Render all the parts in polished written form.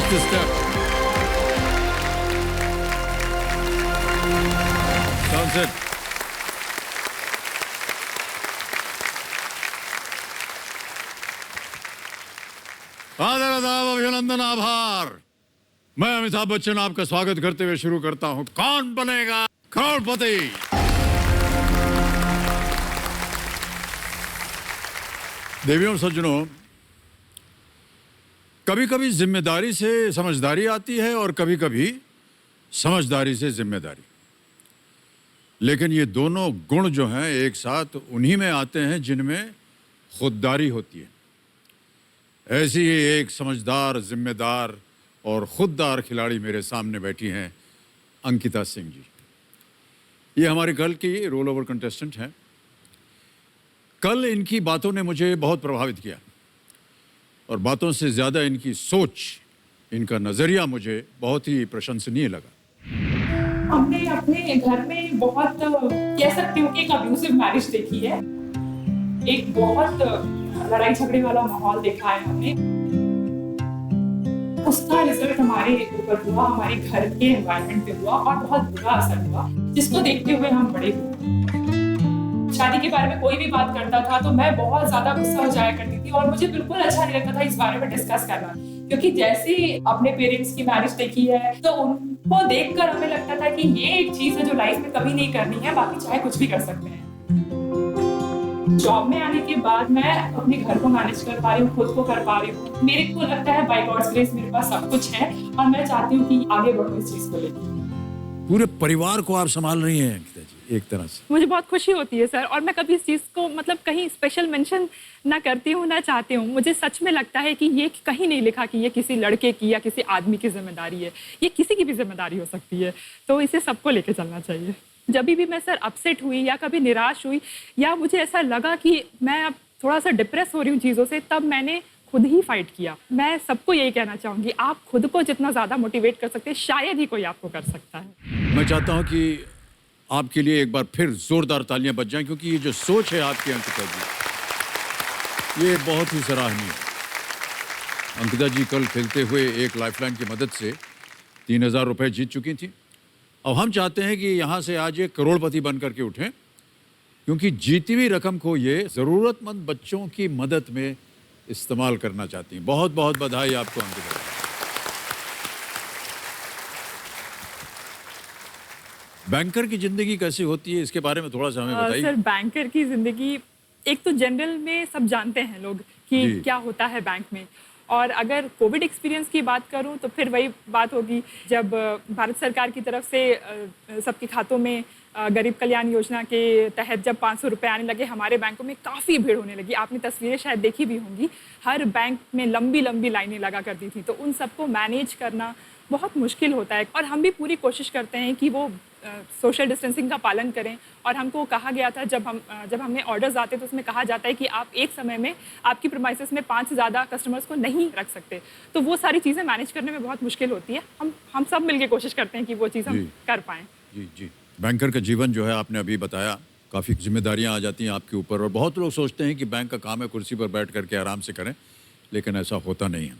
Just a step. Sounds it. आदर आदाब अभिनंदन आभार। मैं अमिताभ बच्चन आपका स्वागत करते हुए शुरू करता हूं कौन बनेगा करोड़पति। देवियों और सज्जनों, कभी कभी जिम्मेदारी से समझदारी आती है और कभी कभी समझदारी से जिम्मेदारी, लेकिन ये दोनों गुण जो हैं एक साथ उन्हीं में आते हैं जिनमें खुददारी होती है। ऐसी ही एक समझदार, जिम्मेदार और खुददार खिलाड़ी मेरे सामने बैठी हैं अंकिता सिंह जी। ये हमारे कल की रोल ओवर कंटेस्टेंट हैं। कल इनकी बातों ने मुझे बहुत प्रभावित किया और बातों से ज़्यादा इनकी सोच, इनका नज़रिया मुझे बहुत ही प्रशंसनीय लगा। हमने अपने घर में बहुत कह सकती हूँ कि एक अब्यूसिव मैरिज देखी है। एक बहुत लड़ाई झगड़े वाला माहौल देखा है हमने। उसका रिजल्ट हमारे ऊपर हुआ, हमारे घर के एनवायरनमेंट पे हुआ और बहुत बुरा असर हुआ, जिसको देखते हुए हम बड़े हुए। शादी के बारे में कोई भी बात करता था तो मैं बहुत ज्यादा गुस्सा हो जाया करती थी और मुझे बिल्कुल अच्छा नहीं लगता था इस बारे में डिस्कस करना, क्योंकि जैसे ही अपने पेरेंट्स की मैरिज देखी है तो उनको देखकर हमें लगता था कि ये एक चीज है जो लाइफ में कभी नहीं करनी है, बाकी चाहे कुछ भी कर सकते हैं। जॉब में आने के बाद मैं अपने घर को मैनेज कर पा रही हूँ, खुद को कर पा रही हूँ। मेरे को लगता है बाय गॉड्स ग्रेस मेरे पास सब कुछ है और मैं चाहती हूँ कि आगे बढ़ूँ इस चीज को लेकर। पूरे परिवार को आप संभाल रही हैं अंकिता जी एक तरह से। मुझे बहुत खुशी होती है सर, और मैं कभी इस चीज़ को मतलब कहीं स्पेशल मेंशन ना करती हूँ ना चाहती हूँ। मुझे सच में लगता है कि ये कहीं नहीं लिखा कि ये किसी लड़के की या किसी आदमी की जिम्मेदारी है, ये किसी की भी जिम्मेदारी हो सकती है, तो इसे सबको लेके चलना चाहिए। जब भी मैं सर अपसेट हुई या कभी निराश हुई या मुझे ऐसा लगा कि मैं अब थोड़ा सा डिप्रेस हो रही हूँ चीज़ों से, तब मैंने खुद ही फाइट किया। मैं सबको यही कहना चाहूँगी, आप खुद को जितना ज़्यादा मोटिवेट कर सकते हैं शायद ही कोई आपको कर सकता है। मैं चाहता हूँ कि आपके लिए एक बार फिर जोरदार तालियां बज जाएं, क्योंकि ये जो सोच है आपकी अंकिता जी, ये बहुत ही सराहनीय है। अंकिता जी कल खेलते हुए एक लाइफलाइन की मदद से 3000 रुपये जीत चुकी थी। अब हम चाहते हैं कि यहाँ से आज ये करोड़पति बन करके उठें, क्योंकि जीती हुई रकम को ये ज़रूरतमंद बच्चों की मदद में इस्तेमाल करना चाहती हैं। बहुत बहुत बधाई आपको अंकिता। बैंकर की जिंदगी कैसी होती है, इसके बारे में थोड़ा सा हमें बताइए। सर बैंकर की जिंदगी एक तो जनरल में सब जानते हैं लोग कि क्या होता है बैंक में, और अगर कोविड एक्सपीरियंस की बात करूं तो फिर वही बात होगी जब भारत सरकार की तरफ से सबके खातों में गरीब कल्याण योजना के तहत जब 500 रुपये आने लगे, हमारे बैंकों में काफ़ी भीड़ होने लगी। आपने तस्वीरें शायद देखी भी होंगी, हर बैंक में लंबी लंबी लाइनें लगा करती थी, तो उन सबको मैनेज करना बहुत मुश्किल होता है। और हम भी पूरी कोशिश करते हैं कि वो सोशल डिस्टेंसिंग का पालन करें। और हमको कहा गया था जब हमें ऑर्डर्स आते तो उसमें कहा जाता है कि आप एक समय में आपकी प्रीमाइसेस में 5 से ज़्यादा कस्टमर्स को नहीं रख सकते, तो वो सारी चीज़ें मैनेज करने में बहुत मुश्किल होती है। हम सब मिलके कोशिश करते हैं कि वो चीज़ हम कर पाएँ। जी जी, बैंकर का जीवन जो है आपने अभी बताया, काफ़ी जिम्मेदारियां आ जाती हैं आपके ऊपर, और बहुत लोग सोचते हैं कि बैंक का काम है कुर्सी पर बैठ करके आराम से करें, लेकिन ऐसा होता नहीं है।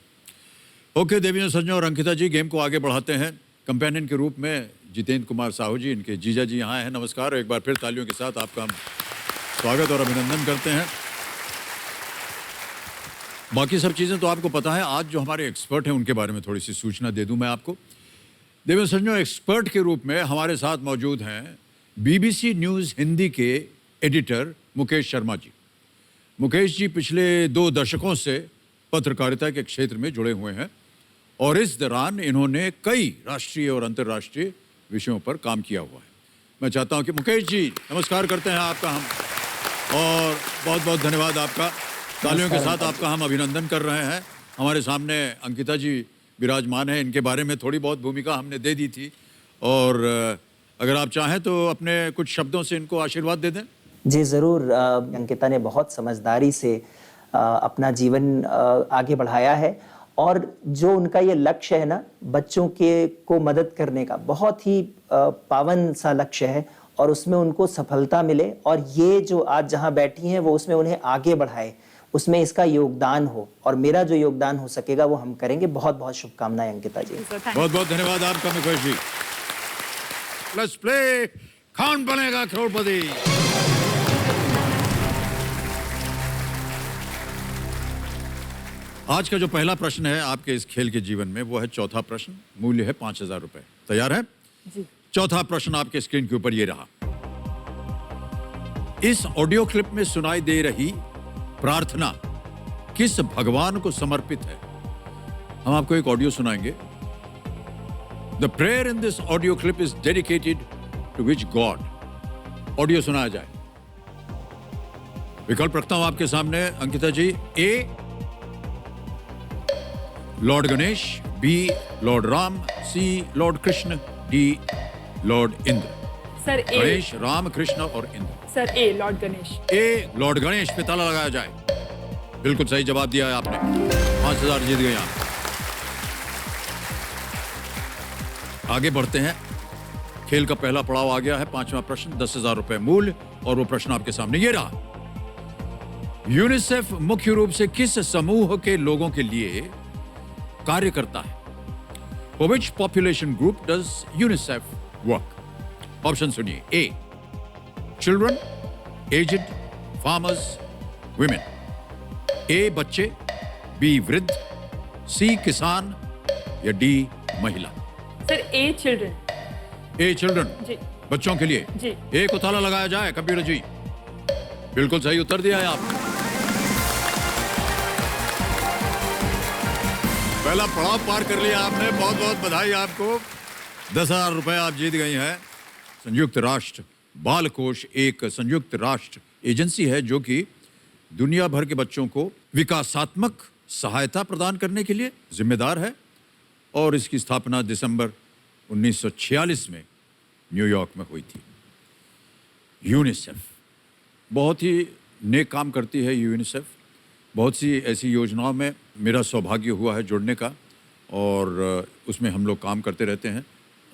ओके देवियों, सज्जनों और अंकिता जी, गेम को आगे बढ़ाते हैं। कंपेनियन के रूप में जितेंद्र कुमार साहू जी, इनके जीजा जी यहाँ हैं। नमस्कार, एक बार फिर तालियों के साथ आपका हम स्वागत और अभिनंदन करते हैं। बाकी सब चीज़ें तो आपको पता है, आज जो हमारे एक्सपर्ट हैं उनके बारे में थोड़ी सी सूचना दे दूं मैं आपको। देवियों सज्जनों, एक्सपर्ट के रूप में हमारे साथ मौजूद हैं BBC न्यूज़ हिंदी के एडिटर मुकेश शर्मा जी। मुकेश जी पिछले 2 दशकों से पत्रकारिता के क्षेत्र में जुड़े हुए हैं और इस दौरान इन्होंने कई राष्ट्रीय और अंतर्राष्ट्रीय विषयों पर काम किया हुआ है। मैं चाहता हूं कि मुकेश जी, नमस्कार करते हैं आपका हम, और बहुत बहुत धन्यवाद आपका। तालियों के साथ आपका हम अभिनंदन कर रहे हैं। हमारे सामने अंकिता जी विराजमान है, इनके बारे में थोड़ी बहुत भूमिका हमने दे दी थी, और अगर आप चाहें तो अपने कुछ शब्दों से इनको आशीर्वाद दे दें। जी ज़रूर। अंकिता ने बहुत समझदारी से अपना जीवन आगे बढ़ाया है, और जो उनका ये लक्ष्य है ना, बच्चों के को मदद करने का, बहुत ही पावन सा लक्ष्य है, और उसमें उनको सफलता मिले, और ये जो आज जहाँ बैठी हैं वो उसमें उन्हें आगे बढ़ाए, उसमें इसका योगदान हो, और मेरा जो योगदान हो सकेगा वो हम करेंगे। बहुत बहुत शुभकामनाएं अंकिता जी। बहुत बहुत धन्यवाद आपका मुकेश जी। लेट्स प्ले कौन बनेगा करोड़पति। आज का जो पहला प्रश्न है आपके इस खेल के जीवन में वो है चौथा प्रश्न। मूल्य है 5,000 रुपए। तैयार है जी। चौथा प्रश्न आपके स्क्रीन के ऊपर ये रहा। इस ऑडियो क्लिप में सुनाई दे रही प्रार्थना किस भगवान को समर्पित है? हम आपको एक ऑडियो सुनाएंगे। The prayer in this audio clip is dedicated to which god? Audio सुनाया जाए। विकल्प रखता हूं आपके सामने Ankita ji. A lord Ganesh, B lord Ram, C lord Krishna, D lord Indra. Sir A. Ganesh, Ram, Krishna और Indra. Sir A lord Ganesh. A lord Ganesh पे ताला लगाया जाए। बिल्कुल सही जवाब दिया है आपने। 5,000 जीत गए आप। आगे बढ़ते हैं। खेल का पहला पड़ाव आ गया है। पांचवा प्रश्न 10,000 रुपए मूल्य, और वो प्रश्न आपके सामने ये रहा। यूनिसेफ मुख्य रूप से किस समूह के लोगों के लिए कार्य करता है? For which population group does UNICEF work? Option सुनिए। ए चिल्ड्रन, एज्ड, फार्मर्स, women. ए बच्चे, बी वृद्ध, सी किसान या डी महिला। सर ए चिल्ड्रन। ए चिल्ड्रन, जी। बच्चों के लिए। जी। ए को ताला लगाया जाए कंप्यूटर जी। बिल्कुल सही उत्तर दिया है आपने। पहला पड़ाव पार कर लिया आपने। बहुत बहुत बधाई आपको। 10,000 रुपए आप जीत गई हैं। संयुक्त राष्ट्र बाल कोष एक संयुक्त राष्ट्र एजेंसी है जो कि दुनिया भर के बच्चों को विकासात्मक सहायता प्रदान करने के लिए जिम्मेदार है, और इसकी स्थापना दिसंबर 1946 में न्यूयॉर्क में हुई थी। यूनिसेफ बहुत ही नेक काम करती है। यूनिसेफ बहुत सी ऐसी योजनाओं में मेरा सौभाग्य हुआ है जुड़ने का, और उसमें हम लोग काम करते रहते हैं।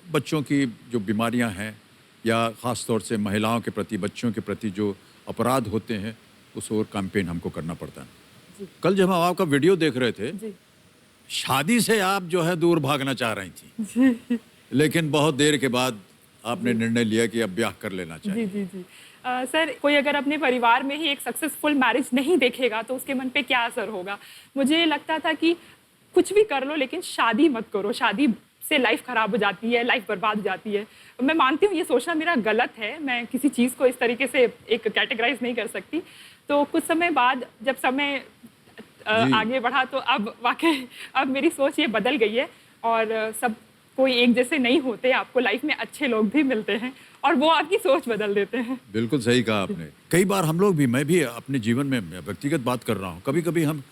बच्चों की जो बीमारियां हैं या ख़ास तौर से महिलाओं के प्रति, बच्चों के प्रति जो अपराध होते हैं, उस और कैंपेन हमको करना पड़ता है। कल जब हम आपका वीडियो देख रहे थे, जी। शादी से आप जो है दूर भागना चाह रही थी, लेकिन बहुत देर के बाद आपने निर्णय लिया कि अब ब्याह कर लेना चाहिए। जी जी जी। सर, कोई अगर अपने परिवार में ही एक सक्सेसफुल मैरिज नहीं देखेगा तो उसके मन पे क्या असर होगा? मुझे लगता था कि कुछ भी कर लो लेकिन शादी मत करो, शादी से लाइफ खराब हो जाती है, लाइफ बर्बाद हो जाती है। मैं मानती हूँ ये सोचना मेरा गलत है, मैं किसी चीज़ को इस तरीके से एक कैटेगराइज नहीं कर सकती। तो कुछ समय बाद जब समय आगे बढ़ा तो अब वाकई अब मेरी सोच ये बदल गई है, और सब कोई एक जैसे नहीं होते, आपको लाइफ में अच्छे लोग भी मिलते हैं और वो आपकी सोच बदल देते हैं। बिल्कुल सही कहा आपने। कई बार हम लोग भी, मैं भी अपने जीवन में व्यक्तिगत बात कर रहा हूँ, कभी कभी हम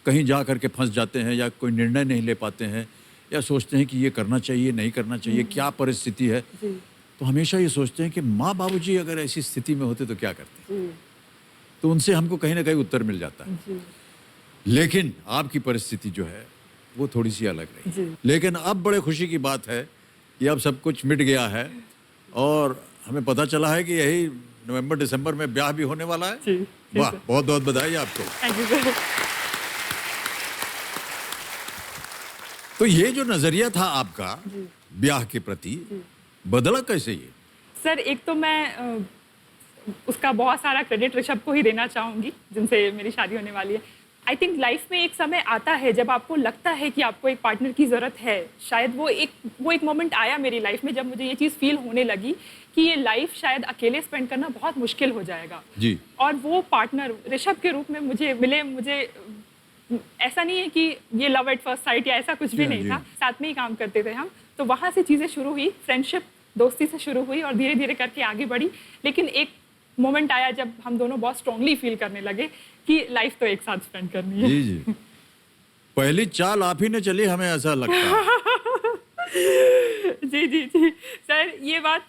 कहीं जा करके फंस जाते हैं या कोई निर्णय नहीं ले पाते हैं, या सोचते हैं कि ये करना चाहिए नहीं करना चाहिए, क्या परिस्थिति है। तो हमेशा ये सोचते हैं कि माँ बाबूजी अगर ऐसी स्थिति में होते तो क्या करते, तो उनसे हमको कहीं ना कहीं उत्तर मिल जाता है। लेकिन आपकी परिस्थिति जो है वो थोड़ी सी अलग रही। लेकिन अब बड़े खुशी की बात है कि अब सब कुछ मिट गया है, और हमें पता चला है कि यही नवंबर दिसंबर में ब्याह भी होने वाला है। वाह, बहुत बहुत बधाई आपको। Thank you sir. तो ये जो नजरिया था आपका ब्याह के प्रति, बदला कैसे ये? सर, एक तो मैं उसका बहुत सारा क्रेडिट ऋषभ को ही देना चाहूँगी जिनसे मेरी शादी होने वाली है। आई थिंक लाइफ में एक समय आता है जब आपको लगता है कि आपको एक पार्टनर की ज़रूरत है। शायद वो एक मोमेंट आया मेरी लाइफ में जब मुझे ये चीज़ फील होने लगी कि ये लाइफ शायद अकेले स्पेंड करना बहुत मुश्किल हो जाएगा जी। और वो पार्टनर ऋषभ के रूप में मुझे मिले। मुझे ऐसा नहीं है कि ये लव एट फर्स्ट साइट या ऐसा कुछ भी नहीं था, साथ में ही काम करते थे हम। तो वहाँ से चीज़ें शुरू हुई, फ्रेंडशिप दोस्ती से शुरू हुई और धीरे धीरे करके आगे बढ़ी। लेकिन एक मोमेंट आया जब हम दोनों बहुत स्ट्रांगली फील करने लगे कि लाइफ तो एक साथ स्पेंड करनी है। जी जी। पहली चाल आप ही ने चली, हमें ऐसा लगता है। जी जी जी सर, ये बात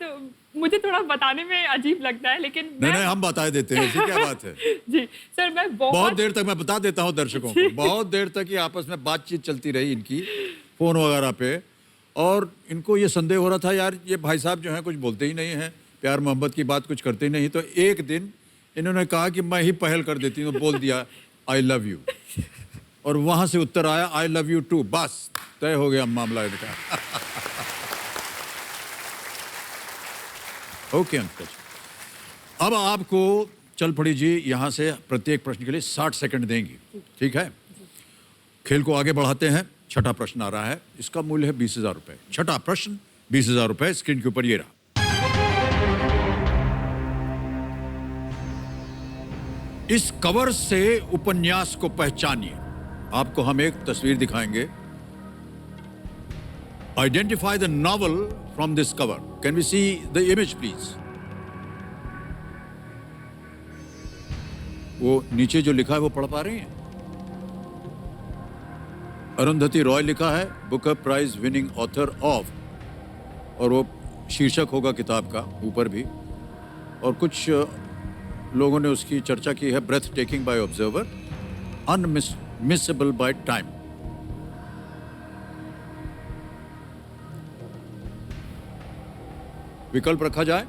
मुझे थोड़ा बताने में अजीब लगता है, लेकिन नहीं, हम बता देते हैं, ऐसी क्या बात है। जी सर, मैं बहुत देर तक मैं बता देता हूँ दर्शकों को, बहुत देर तक ये आपस में बातचीत चलती रही इनकी फोन वगैरह पे, और इनको ये संदेह हो रहा था यार ये भाई साहब जो हैं कुछ बोलते ही नहीं हैं, प्यार मोहब्बत की बात कुछ करते ही नहीं। तो एक दिन इन्होंने कहा कि मैं ही पहल कर देती हूँ, बोल दिया आई लव यू, और वहां से उत्तर आया आई लव यू टू। बस तय हो गया मामला इनका। ओके अंकल जी, अब आपको चल पड़ी जी, यहां से प्रत्येक प्रश्न के लिए 60 सेकंड देंगी, ठीक है? खेल को आगे बढ़ाते हैं। छठा प्रश्न आ रहा है, इसका मूल्य है 20,000 रुपए। छठा प्रश्न 20,000 रुपए, स्क्रीन के ऊपर ये रहा। इस कवर से उपन्यास को पहचानिए। आपको हम एक तस्वीर दिखाएंगे। Identify the novel from this cover. Can we see the image please? वो नीचे जो लिखा है वो पढ़ पा रही हैं? अरुंधति रॉय लिखा है, Booker prize winning author of, और वो शीर्षक होगा किताब का ऊपर भी, और कुछ लोगों ने उसकी चर्चा की है। Breathtaking by Observer, unmissable by Time. विकल्प रखा जाए?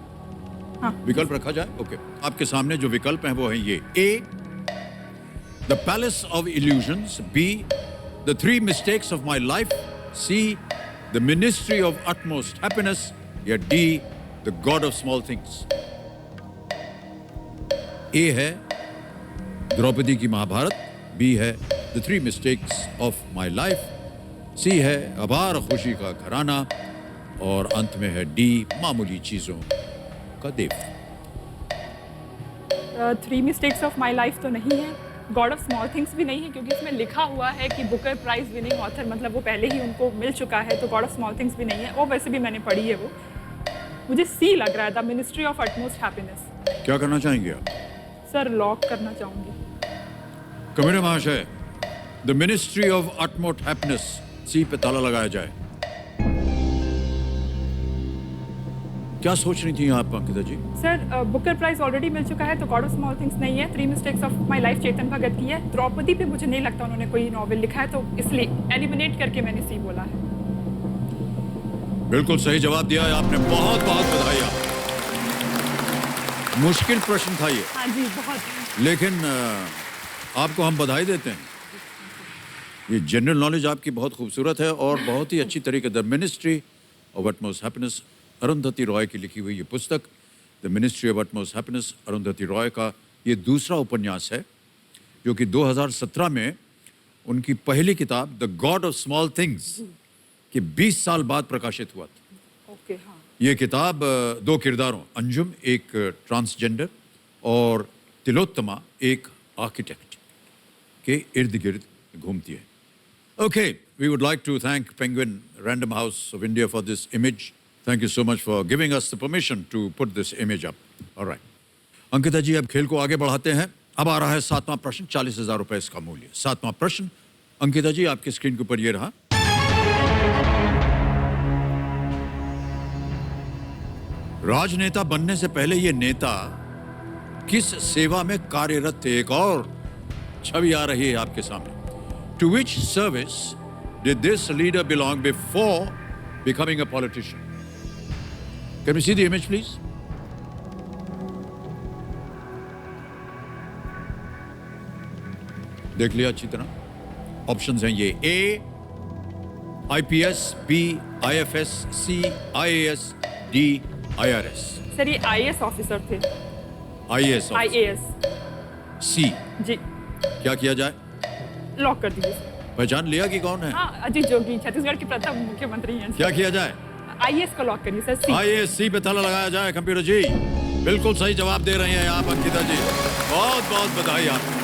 हाँ। विकल्प रखा जाए, ओके। आपके सामने जो विकल्प हैं वो हैं ये। A, the palace of illusions. B, the three mistakes of my life. C, the ministry of utmost happiness. या D, the god of small things. A है द्रौपदी की महाभारत, बी है the three mistakes of my life, C है अपार खुशी का घराना, और अंत में है डी, मामूली चीजों का देव। Three mistakes of my life तो नहीं है, गॉड ऑफ स्मॉल थिंग्स भी नहीं है, क्योंकि इसमें लिखा हुआ है कि बुकर प्राइज विनिंग ऑथर, मतलब वो पहले ही उनको मिल चुका है, तो गॉड ऑफ स्मॉल थिंग्स भी नहीं है। और वैसे भी मैंने पढ़ी है वो। मुझे सी लग रहा है, the ministry of utmost happiness. क्या करना चाहेंगे आप? सर लॉक करना चाहूंगी। कमेटी महाशय, the ministry of utmost happiness, C पे ताला लगाया जाए। क्या सोच रही थी आप Ankita ji? Sir Booker prize already मिल चुका है, तो गॉड ऑफ स्मॉल थिंग्स नहीं है। Three mistakes of my life Chetan Bhagat की है। द्रौपदी पे मुझे नहीं लगता उन्होंने कोई नॉवेल लिखा है, तो इसलिए एलिमिनेट करके मैंने सी बोला है। बिल्कुल सही जवाब दिया है आपने, बहुत बहुत बधाई आपको। मुश्किल प्रश्न था ये, हाँ जी, बहुत। लेकिन आपको हम बधाई देते हैं। ये जनरल नॉलेज आपकी बहुत खूबसूरत है और बहुत ही अच्छी तरीके। The ministry of utmost happiness, Arundhati Roy की लिखी हुई ये पुस्तक, the ministry of utmost happiness, Arundhati Roy का ये दूसरा उपन्यास है, जो कि 2017 में उनकी पहली किताब the god of small things के 20 साल बाद प्रकाशित हुआ था। ओके, हाँ। ये किताब दो किरदारों, अंजुम एक ट्रांसजेंडर और तिलोत्तमा एक आर्किटेक्ट के इर्द गिर्द घूमती है। Okay, we would like to thank Penguin Random House of India for this image. Thank you so much for giving us the permission to put this image up. Alright Ankita ji, अब खेल को आगे बढ़ाते हैं। अब आ रहा है 7वां प्रश्न, 40,000 रुपए इसका मूल्य। 7वां प्रश्न अंकिता जी, आपकी स्क्रीन के ऊपर ये रहा। राजनेता बनने से पहले ये नेता किस सेवा में कार्यरत थे? एक और छवि आ रही है आपके सामने। To which service did this leader belong before becoming a politician? Can we see the image please? देख लिया अच्छी तरह। ऑप्शंस हैं ये। A IPS, B IFS, C IAS, D IRS. Sir ये आईएएस ऑफिसर थे। IAS, IAS. सी। जी, क्या किया जाए? लॉक कर दीजिए सर। पहचान लिया कि कौन है? हाँ, अजीत जोगी छत्तीसगढ़ के प्रथम मुख्यमंत्री हैं। क्या किया जाए? आईएएस को लॉक करिए सर, सी। आईएएस, सी पे ताला लगाया जाए। कंप्यूटर जी बिल्कुल सही जवाब दे रहे हैं आप अंकिता जी, बहुत बहुत बधाई आपको।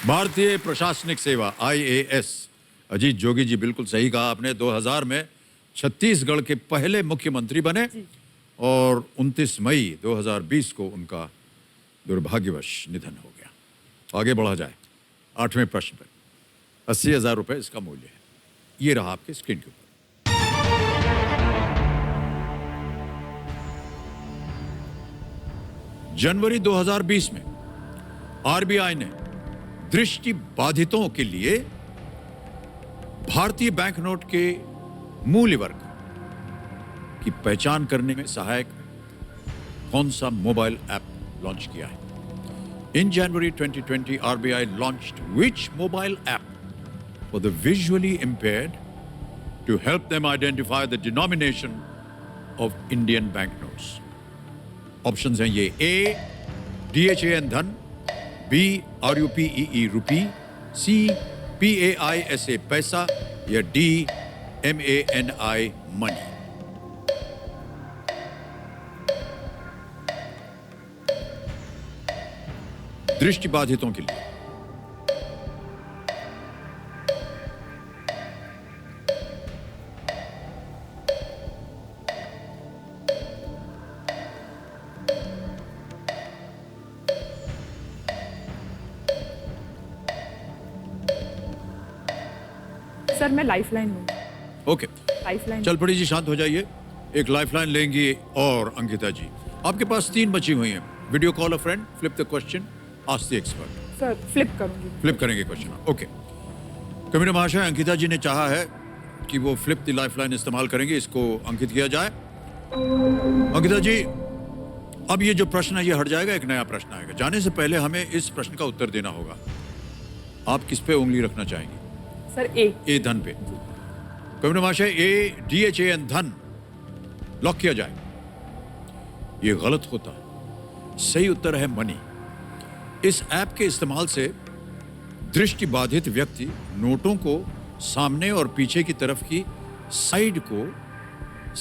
भारतीय प्रशासनिक सेवा आईएएस, अजीत जोगी जी बिल्कुल सही कहा आपने। 2000 में छत्तीसगढ़ के पहले मुख्यमंत्री बने और 29 मई 2020 को उनका दुर्भाग्यवश निधन हो गया। आगे बढ़ा जाए 8वें प्रश्न पर। 80,000 रुपए इसका मूल्य है। ये रहा आपके स्क्रीन के ऊपर। जनवरी 2020 में आरबीआई ने दृष्टि बाधितों के लिए भारतीय बैंक नोट के मूल्य वर्ग की पहचान करने में सहायक कौन सा मोबाइल ऐप लॉन्च किया है? In January 2020, RBI launched which mobile app for the visually impaired to help them identify the denomination of Indian banknotes? Options हैं ये: A, DHAN धन, B, RUPEE रुपी, C, PAISA पैसा, या D, MANI मनी। दृष्टिबाधितों के लिए sir मैं lifeline हूँ। Okay, lifeline. चल पड़ी जी, शांत हो जाइए। एक लाइफलाइन लेंगी और अंकिता जी, आपके पास 3 बची हुई हैं। Video call a friend, flip the question, ask the expert. Sir flip करूंगी। फ्लिप करेंगे क्वेश्चन, ओके। कमिश्नर महाशय, अंकिता जी ने चाहा है कि वो फ्लिप द लाइफलाइन इस्तेमाल करेंगे, इसको अंकित किया जाए। अंकिता जी, अब ये जो प्रश्न है ये हट जाएगा, एक नया प्रश्न आएगा। जाने से पहले हमें इस प्रश्न का उत्तर देना होगा। आप किस पे उंगली रखना चाहेंगे? सर ए धन पे। कमिश्नर महाशय, DHAN धन लॉक किया जाए। ये गलत होता, सही उत्तर है मनी। इस ऐप के इस्तेमाल से दृष्टिबाधित व्यक्ति नोटों को सामने और पीछे की तरफ की साइड को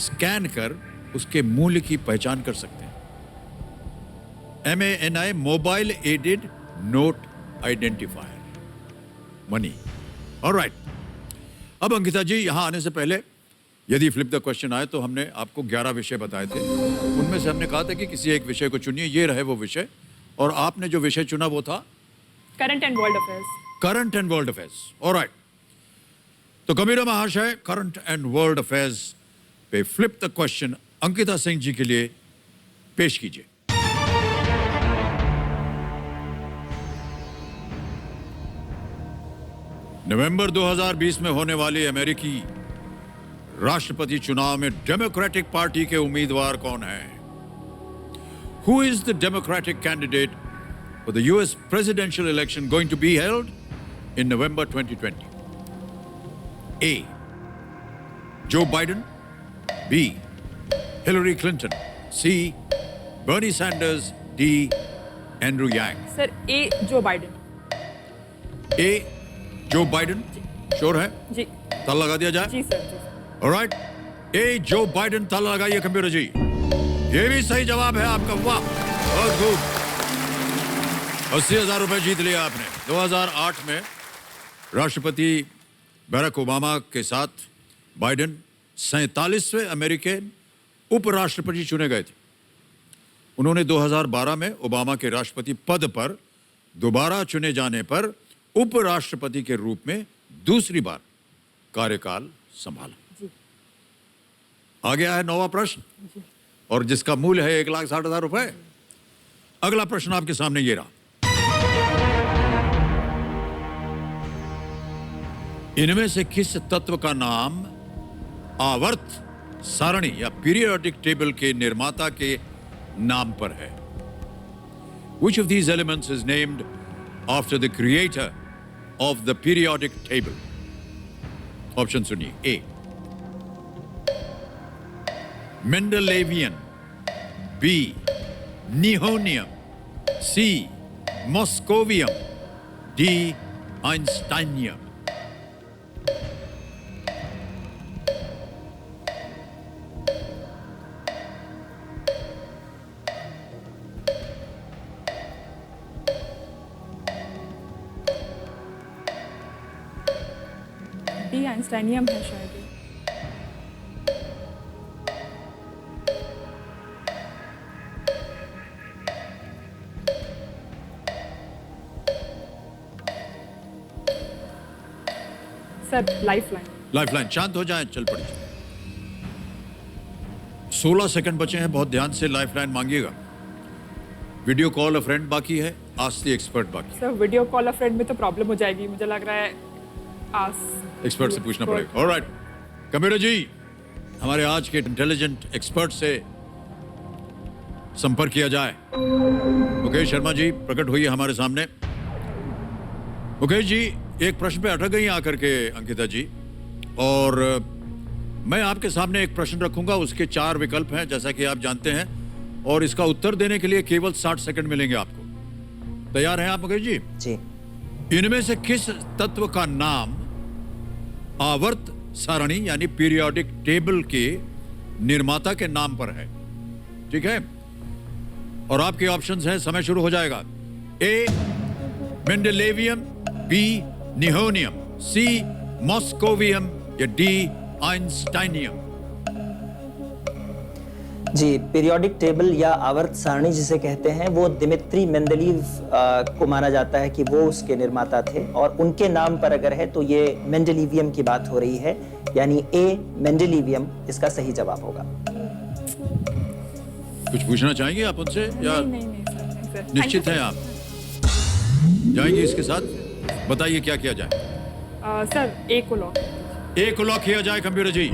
स्कैन कर उसके मूल्य की पहचान कर सकते हैं। MANI mobile aided note identifier money. Alright, अब अंकिता जी, यहां आने से पहले यदि फ्लिप द क्वेश्चन आए तो हमने आपको 11 विषय बताए थे। उनमें से हमने कहा था कि किसी एक विषय को चुनिए, ये रहे वो विषय, और आपने जो विषय चुना वो था current and world affairs. Current and world affairs. Alright, तो कबीरा महाशय, करंट एंड वर्ल्ड अफेयर्स पे flip the question Ankita Singh ji के लिए पेश कीजिए। नवंबर 2020 में होने वाली अमेरिकी राष्ट्रपति चुनाव में डेमोक्रेटिक पार्टी के उम्मीदवार कौन हैं? Who is the Democratic candidate for the US presidential election going to be held in November 2020? A, Joe Biden, B, Hillary Clinton, C, Bernie Sanders, D, Andrew Yang. Sir A Joe Biden. A, Joe Biden, sure है? जी ताला लगा दिया जाए? जी sir जी। Alright, ए Joe Biden, ताला लगाइए computer जी। ये भी सही जवाब है आपका, वाह, बहुत खूब। 80,000 रुपए जीत लिया आपने। 2008 में राष्ट्रपति बराक ओबामा के साथ बाइडेन 47वें अमेरिकन उपराष्ट्रपति चुने गए थे। उन्होंने 2012 में ओबामा के राष्ट्रपति पद पर दोबारा चुने जाने पर उपराष्ट्रपति के रूप में दूसरी बार कार्यकाल संभाला। आ गया है 9वां प्रश्न, और जिसका मूल्य है 1,60,000 रुपए। अगला प्रश्न आपके सामने ये रहा। इनमें से किस तत्व का नाम आवर्त सारणी या पीरियोडिक टेबल के निर्माता के नाम पर है? Which of these elements is named after the creator of the periodic table? Option सुनिए। ए, Mendelevian, B, Nihonium, C, Moscovium, D, Einsteinium. D आइंस्टाइनियम है शायद। Sir lifeline. लाइफलाइन, शांत हो जाएं, चल पड़ी। 16 सेकंड बचे हैं, बहुत ध्यान से लाइफलाइन मांगिएगा। वीडियो कॉल अ फ्रेंड बाकी है, आस्क द एक्सपर्ट बाकी। Sir video call a friend में तो प्रॉब्लम हो जाएगी, मुझे लग रहा है एक्सपर्ट से पूछना पड़ेगा। ऑलराइट, कबीरा जी, हमारे आज के इंटेलिजेंट एक्सपर्ट से संपर्क किया जाए। मुकेश शर्मा जी प्रकट हुई हमारे सामने। मुकेश जी, एक प्रश्न पे अटक गई आकर के अंकिता जी, और मैं आपके सामने एक प्रश्न रखूंगा, उसके 4 विकल्प हैं जैसा कि आप जानते हैं, और इसका उत्तर देने के लिए केवल 60 सेकंड मिलेंगे आपको। तैयार हैं आप मुकेश जी? जी। इनमें से किस तत्व का नाम आवर्त सारणी यानी पीरियोडिक टेबल के निर्माता के नाम पर है? ठीक है, और आपके ऑप्शंस हैं, समय शुरू हो जाएगा। ए मेंडेलेवियम, बी निहोनियम, सी मॉस्कोवियम या डी आइंस्टाइनियम। जी, पीरियोडिक टेबल या आवर्त सारणी जिसे कहते हैं वो दिमित्री मेंडलीव को माना जाता है कि वो उसके निर्माता थे, और उनके नाम पर अगर है तो ये मेंडलीवियम की बात हो रही है, यानी ए मेंडलीवियम इसका सही जवाब होगा। कुछ पूछना चाहेंगे आप उनसे या नहीं सर, नहीं सर। निश्चित हैं आप? जाएंगे इसके साथ? बताइए क्या किया जाए। सर ए को लॉक। ए को लॉक किया जाए कंप्यूटर जी।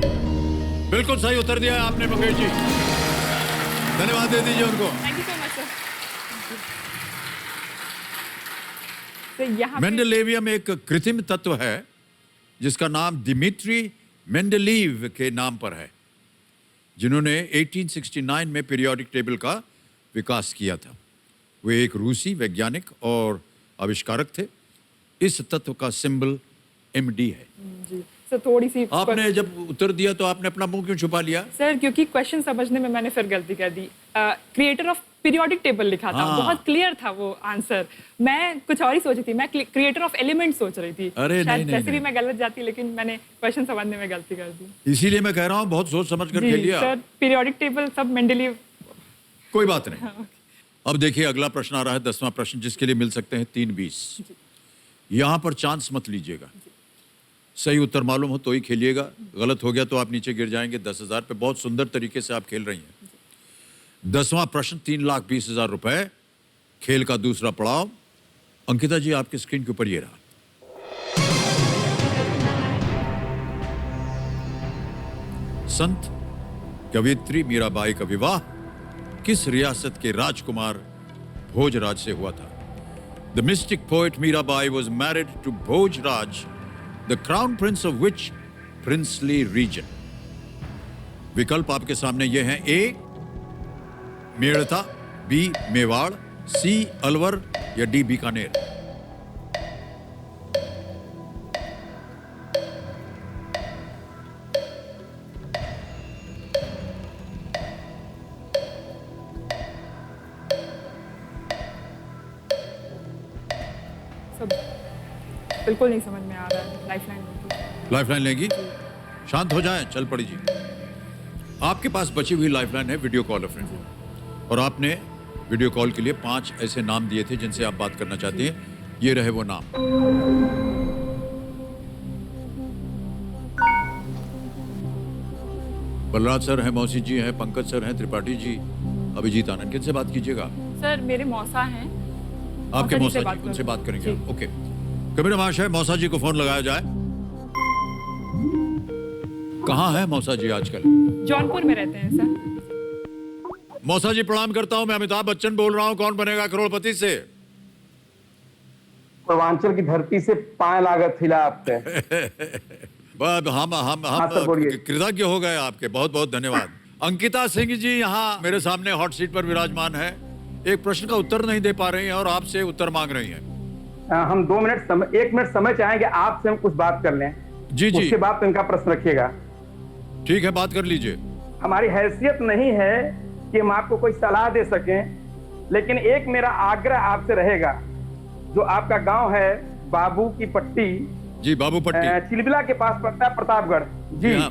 बिल्कुल सही उत्तर दिया है आपने मुकेश जी, धन्यवाद दे दीजिए उनको। Thank you so much sir. तो यहाँ मेंडेलेवियम एक कृत्रिम तत्व है जिसका नाम दिमित्री मेंडेलीव के नाम पर है, जिन्होंने 1869 में पीरियोडिक टेबल का विकास किया था। वे एक रूसी वैज्ञानिक और आविष्कारक थे। इस तत्व का सिंबल MD है। जी सर, थोड़ी सी आपने जब उत्तर दिया तो आपने अपना मुंह क्यों छुपा लिया? सर क्योंकि क्वेश्चन समझने में मैंने फिर गलती कर दी। क्रिएटर ऑफ पीरियोडिक टेबल लिखा था, हाँ। बहुत क्लियर था वो आंसर। मैं कुछ और ही सोची थी, मैं क्रिएटर ऑफ एलिमेंट सोच रही थी। अरे शायद नहीं, वैसे भी मैं गलत जाती, लेकिन मैंने क्वेश्चन समझने में गलती कर दी। इसीलिए मैं कह रहा हूँ बहुत सोच समझ कर जी खेलिए। सर, पीरियोडिक टेबल सब मेंडलीव। कोई बात नहीं। अब देखिए अगला प्रश्न आ रहा है, 10वां प्रश्न, जिसके लिए मिल सकते हैं 320। यहाँ पर चांस मत लीजिएगा, सही उत्तर मालूम हो तो ही खेलिएगा, गलत हो गया तो आप नीचे गिर जाएंगे 10,000 पे। बहुत सुंदर तरीके से आप खेल रही हैं। 10वां प्रश्न, 3,20,000 रुपए, खेल का दूसरा पड़ाव। अंकिता जी आपकी स्क्रीन के ऊपर ये रहा। संत कवियत्री मीराबाई का विवाह किस रियासत के राजकुमार भोजराज से हुआ था? The mystic poet Mirabai was married to Bhojraj, the crown prince of which princely region? विकल्प आपके सामने ये हैं। A Merta, B Mewar, C Alwar या डी बीकानेर। सब बिल्कुल नहीं समझ में आ रहा है। लाइफलाइन लाइफलाइन लेंगी? शांत हो जाएं, चल पड़ी जी। आपके पास बची हुई लाइफलाइन है वीडियो कॉल फ्रेंड, और आपने वीडियो कॉल के लिए 5 ऐसे नाम दिए थे जिनसे आप बात करना चाहती हैं। ये रहे वो नाम। बलराज सर हैं, मौसी जी हैं, पंकज सर हैं, त्रिपाठी जी, अभिजीत आनंद। किनसे बात कीजिएगा? सर मेरे मौसा हैं। आपके जी मौसा से जी, बात उनसे करूं। बात करेंगे। जी। ओके, कबीर महाशय, मौसा जी को फोन लगाया जाए। कहाँ है मौसा जी आजकल? जौनपुर में रहते हैं सर। मौसा जी प्रणाम करता हूँ, मैं अमिताभ बच्चन बोल रहा हूँ, कौन बनेगा करोड़पति से। पूर्वांचल की धरती से पाए लागत हिला आपसे। हम हाँ सर, बोलिए। कृतज्ञ हो गए आपके, बहुत बहुत धन्यवाद। अंकिता सिंह जी यहाँ मेरे सामने हॉट सीट पर विराजमान है, एक प्रश्न का उत्तर नहीं दे पा रही हैं और आपसे उत्तर मांग रही हैं। हम 2 मिनट समय, 1 मिनट समय चाहेंगे आपसे, हम कुछ बात कर लें। जी जी, उसके बाद तो इनका प्रश्न रखिएगा। ठीक है, बात कर लीजिए। हमारी हैसियत नहीं है कि हम आपको कोई सलाह दे सकें, लेकिन एक मेरा आग्रह आपसे रहेगा। जो आपका गांव है बाबू की पट्टी, जी बाबू पट्टी, चिलबिला के पास पड़ता है, प्रतापगढ़ जी। हाँ।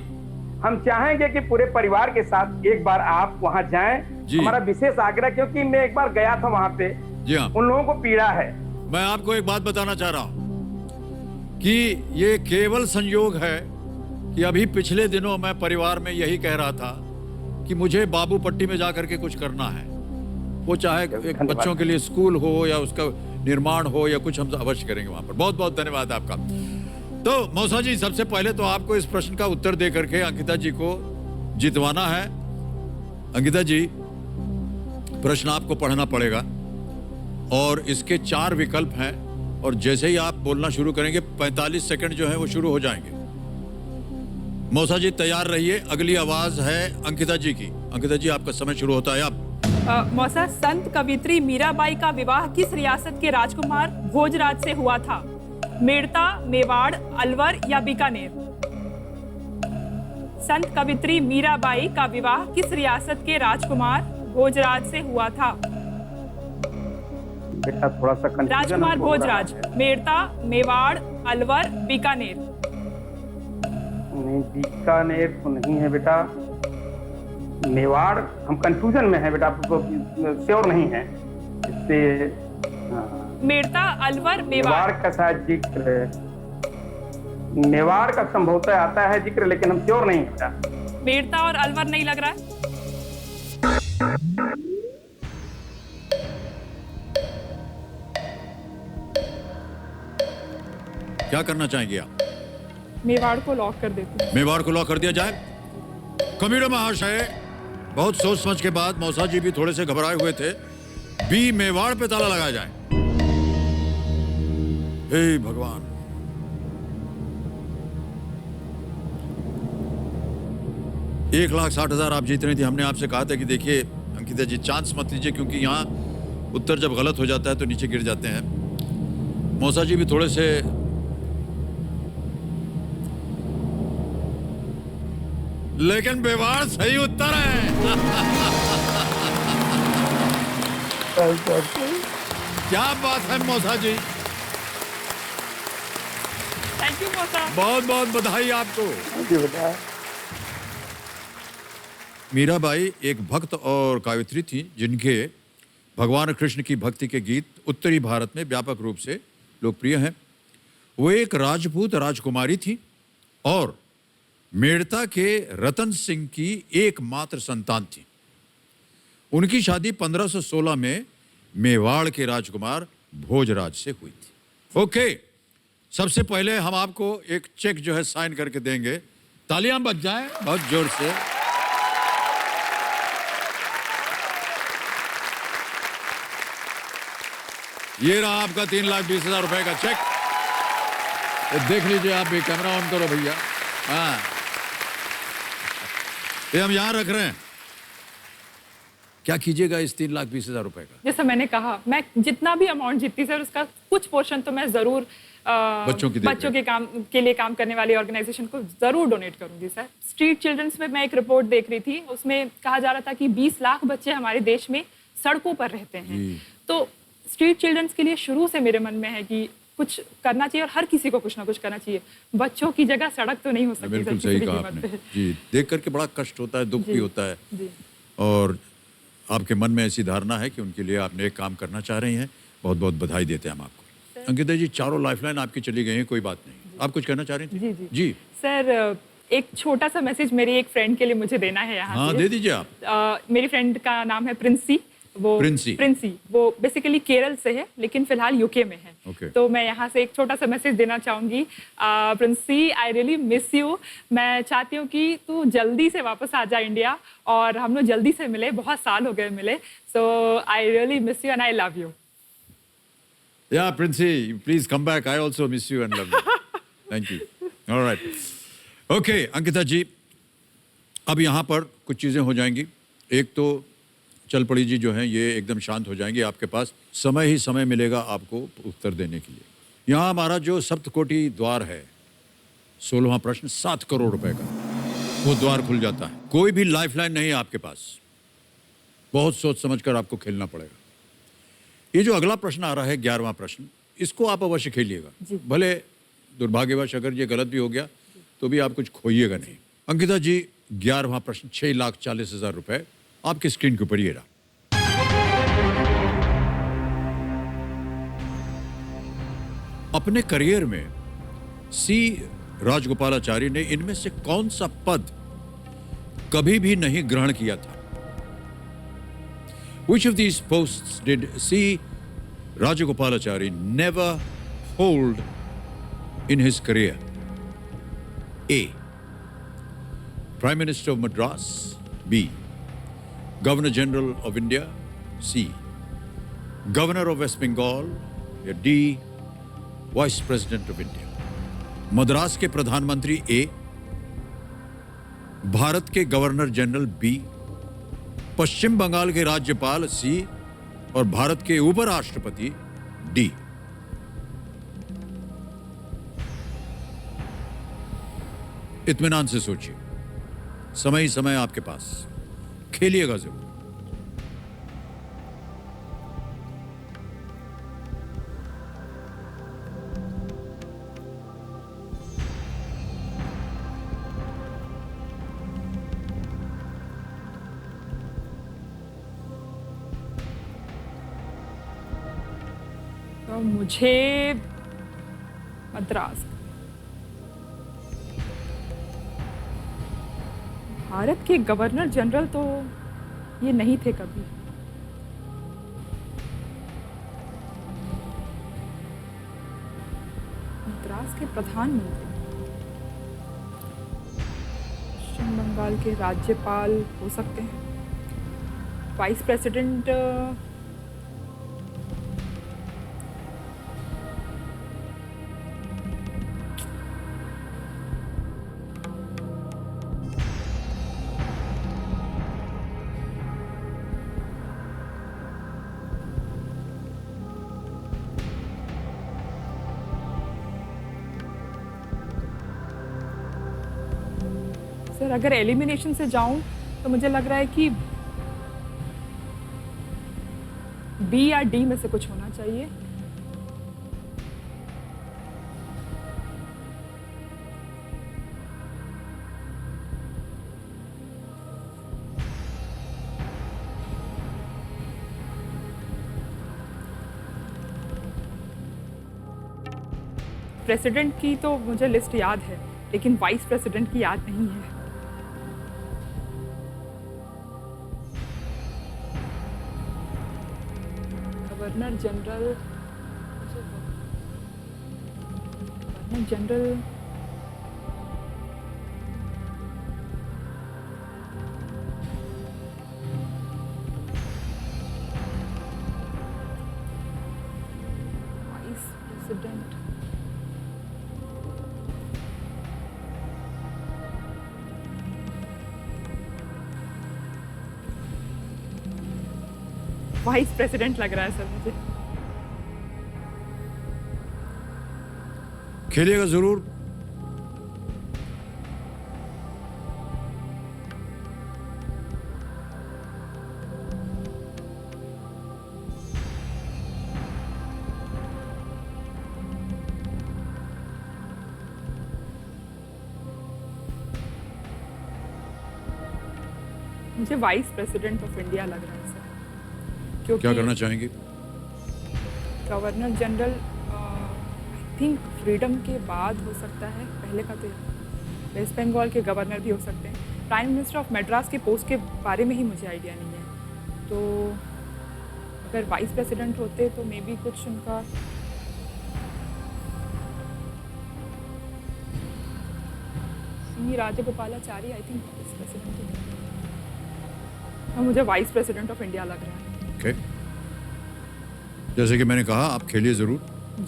हम चाहेंगे कि पूरे परिवार के साथ एक बार आप वहां जाएं। जी। हमारा विशेष आग्रह, क्योंकि मैं एक बार गया था वहां पे, जी हाँ। उन लोगों को पीड़ा है। मैं आपको एक बात बताना चाह रहा हूं कि ये केवल संयोग है कि अभी पिछले दिनों मैं परिवार में यही कह रहा था कि मुझे बाबू पट्टी में जाकर के कुछ करना है। वो चाहे एक बच्चों के लिए स्कूल हो या उसका निर्माण हो या कुछ, हम अवश्य करेंगे वहां पर। बहुत बहुत धन्यवाद आपका। तो मौसा जी, सबसे पहले तो आपको इस प्रश्न का उत्तर दे करके अंकिता जी को जितवाना है। अंकिता जी, प्रश्न आपको पढ़ना पड़ेगा और इसके 4 विकल्प हैं और जैसे ही आप बोलना शुरू करेंगे 45 सेकंड जो है वो शुरू हो जाएंगे। मौसा जी तैयार रहिए। अगली आवाज है अंकिता जी की। अंकिता जी आपका समय शुरू होता है अब। मौसा, संत कवित्री मीराबाई का विवाह किस रियासत के राजकुमार भोजराज से हुआ था? मेड़ता, मेवाड़, अलवर या बीकानेर? संत कवित्री मीराबाई का विवाह किस रियासत के राजकुमार भोजराज से हुआ था? बेटा थोड़ा सा confusion राजकुमार हमको हो रहा भोजराज, है। मेड़ता, मेवाड़, अलवर, बीकानेर? नहीं, बीकानेर तो नहीं है बेटा। मेवाड़, हम कंफ्यूजन में है बेटा, श्योर नहीं है इससे। हाँ, मेड़ता, अलवर, मेवाड़? मेवाड़ का शायद जिक्र है। मेवाड़ का संभवतः आता है जिक्र, लेकिन हम श्योर नहीं है बेटा। मेड़ता और अलवर नहीं लग रहा है? क्या करना चाहेंगे आप? मेवाड़ को लॉक कर देती हूँ। मेवाड़ को लॉक कर दिया जाए। कम्यूडर महाशय, बहुत सोच समझ के बाद मौसा जी भी थोड़े से घबराए हुए थे। बी मेवाड़ पे ताला लगाया जाए। हे भगवान, $1,60,000 आप जीत रही थी। हमने आपसे कहा था कि देखिए अंकिता जी, चांस मत लीजिए क्योंकि यहाँ उत्तर जब गलत हो जाता है तो नीचे गिर जाते हैं। मौसा जी भी थोड़े से लेकिन मेवाड़ सही उत्तर है। क्या बात है मौसा जी, थैंक यू मौसा। बहुत बहुत बधाई आपको। जी बेटा। मीराबाई एक भक्त और कावित्री थी जिनके भगवान कृष्ण की भक्ति के गीत उत्तरी भारत में व्यापक रूप से लोकप्रिय हैं। वो एक राजपूत राजकुमारी थी और मेड़ता के रतन सिंह की एकमात्र संतान थी। उनकी शादी 1516 में मेवाड़ के राजकुमार भोजराज से हुई थी। ओके, सबसे पहले हम आपको एक चेक जो है साइन करके देंगे। तालियां बज जाएं बहुत जोर से। ये रहा आपका 3,20,000 रुपए का चेक। ये देख लीजिए, आप भी कैमरा ऑन करो भैया। हाँ, ये हम यहां रख रहे हैं। क्या कीजिएगा इस 3,20,000 रुपए का? जैसा मैंने कहा, मैं जितना भी अमाउंट जीतती सर, उसका कुछ पोर्शन तो मैं जरूर बच्चों के काम के लिए काम करने वाली ऑर्गेनाइजेशन को जरूर डोनेट करूंगी सर। स्ट्रीट चिल्ड्रंस में मैं एक रिपोर्ट देख रही थी, उसमें कहा जा रहा था कि 20 लाख बच्चे हमारे देश में सड़कों पर रहते हैं। तो स्ट्रीट चिल्ड्रंस के लिए शुरू से मेरे मन में है कि कुछ करना चाहिए और हर किसी को कुछ ना कुछ करना चाहिए। बच्चों की जगह सड़क तो नहीं हो सकती। बिल्कुल सर, सही किसी भी कहा कीमत आपने। पे। जी, देख करके बड़ा कष्ट होता है, दुख जी, भी होता है। जी। और आपके मन में ऐसी धारणा है कि उनके लिए आपने एक काम करना चाह रही हैं। बहुत बहुत बधाई देते हैं हम आपको। अंकिता जी, चारों लाइफलाइन आपकी चली गई हैं, कोई बात नहीं। आप कुछ कहना चाह रही थी? जी जी जी, सर, एक छोटा सा मैसेज मेरी एक फ्रेंड के लिए मुझे देना है यहाँ हाँ से। दे दीजिए आप। मेरी फ्रेंड का नाम है प्रिंसी। प्रिंसी वो बेसिकली केरल से है लेकिन फिलहाल यूके में है। Okay. तो मैं यहाँ से एक छोटा सा मैसेज देना चाहूंगी। प्रिंसी, आई रियली मिस यू। मैं चाहती हूँ कि तू जल्दी से वापस आ जा इंडिया और हम लोग जल्दी से मिले। बहुत साल हो गए मिले। So I really miss you and I love you. Yeah, Princey, please come back. I also miss you and love you. Thank you. All right. Okay, Ankita ji, अब यहाँ पर कुछ चीज़ें हो जाएंगी। एक तो चल पड़ी जी जो हैं ये एकदम शांत हो जाएंगे। आपके पास समय ही समय मिलेगा आपको उत्तर देने के लिए। यहाँ हमारा जो सप्तकोटि द्वार है, 16वां प्रश्न 7 करोड़ रुपए का, वो द्वार खुल जाता है। कोई भी लाइफलाइन नहीं है आपके पास। बहुत सोच समझ कर आपको खेलना पड़ेगा। ये जो अगला प्रश्न आ रहा है, 11वां प्रश्न, इसको आप अवश्य खेलिएगा। भले दुर्भाग्यवश अगर ये गलत भी हो गया तो भी आप कुछ खोइएगा नहीं। अंकिता जी, 11वां प्रश्न 6,40,000 रुपए आपकी स्क्रीन के ऊपर ये रहा। अपने करियर में सी राजगोपालाचारी ने इनमें से कौन सा पद कभी भी नहीं ग्रहण किया था? Which of these posts did C. Rajagopalachari never hold in his career? A. Prime Minister of Madras. B. Governor General of India. C governor of West Bengal, या D vice president of India? Madras के प्रधानमंत्री A, Bharat के governor general B, Paschim Bengal के राज्यपाल सी, और भारत के उपराष्ट्रपति D. इत्मीनान से सोचिए, समय ही समय आपके पास, खेलिएगा जरूर। तो मुझे मद्रास, भारत के गवर्नर जनरल तो ये नहीं थे कभी। मद्रास के प्रधानमंत्री, पश्चिम बंगाल के राज्यपाल हो सकते हैं, वाइस प्रेसिडेंट सर, अगर एलिमिनेशन से जाऊं तो मुझे लग रहा है कि बी या डी में से कुछ होना चाहिए। प्रेसिडेंट की तो मुझे लिस्ट याद है, लेकिन वाइस प्रेसिडेंट की याद नहीं है। Governor general, vice president, vice president लग रहा है सर मुझे। खेलिएगा जरूर। मुझे वाइस प्रेसिडेंट ऑफ इंडिया लग रहा है सर, क्योंकि क्या करना चाहेंगे? Governor general I think freedom के बाद हो सकता है, पहले का तो वेस्ट बंगाल के गवर्नर भी हो सकते हैं। प्राइम मिनिस्टर ऑफ मद्रास के पोस्ट के बारे में ही मुझे आइडिया नहीं है, तो अगर वाइस प्रेसिडेंट होते तो मे बी कुछ उनका C Rajagopalachari, I think vice president. हाँ, मुझे वाइस प्रेसिडेंट ऑफ इंडिया लग रहा है। ओके, जैसे कि मैंने कहा, आप खेलिए जरूर।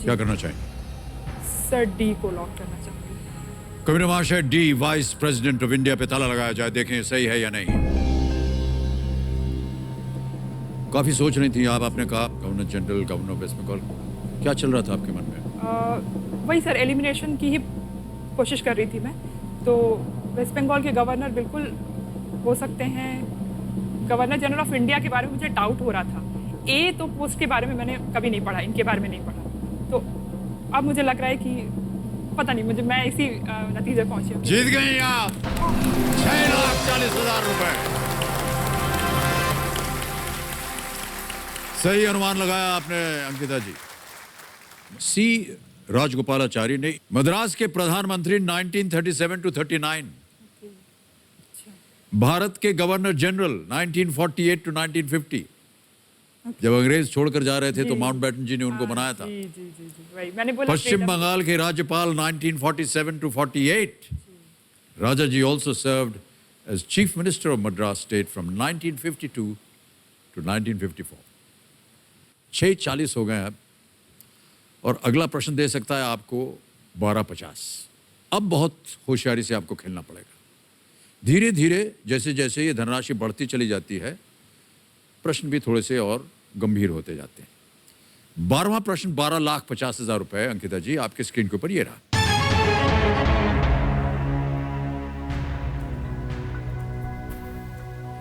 क्या करना चाहेंगे? सर, डी को लॉक करना चाहूँगी। कविता महाशय, D vice president of India पे ताला लगाया जाए, देखें सही है या नहीं। काफी सोच रही थी आप, आपने कहा governor general, governor of West Bengal, क्या चल रहा था आपके मन में? वही सर, एलिमिनेशन की ही कोशिश कर रही थी मैं। तो वेस्ट बंगाल के गवर्नर बिल्कुल हो सकते हैं। गवर्नर जनरल ऑफ इंडिया के बारे में मुझे डाउट हो रहा था। ए तो पोस्ट के बारे में मैंने कभी नहीं पढ़ा, इनके बारे में नहीं पढ़ा, तो अब मुझे लग रहा है कि पता नहीं, मुझे मैं इसी नतीजे पहुंची हूँ। जीत गई आप 6,40,000 रुपए। सही अनुमान लगाया आपने अंकिता जी। सी राजगोपालाचारी ने मद्रास के प्रधानमंत्री 1937 to 39, भारत के गवर्नर जनरल 1948 to 1950। जब अंग्रेज छोड़कर जा रहे थे तो माउंटबेटन जी ने उनको बनाया था। जी जी जी जी, वही मैंने बोला। पश्चिम बंगाल के राज्यपाल 1947 to 48। Raja ji also served as Chief Minister of Madras State from 1952 to 1954। 6:40 हो गए अब, और अगला प्रश्न दे सकता है आपको 12:50। अब बहुत होशियारी से आपको खेलना पड़ेगा। धीरे धीरे जैसे जैसे ये धनराशि बढ़ती चली जाती है, प्रश्न भी थोड़े से और गंभीर होते जाते हैं। 12वां प्रश्न 12,50,000 रुपए। अंकिता जी, आपके स्क्रीन के ऊपर ये रहा।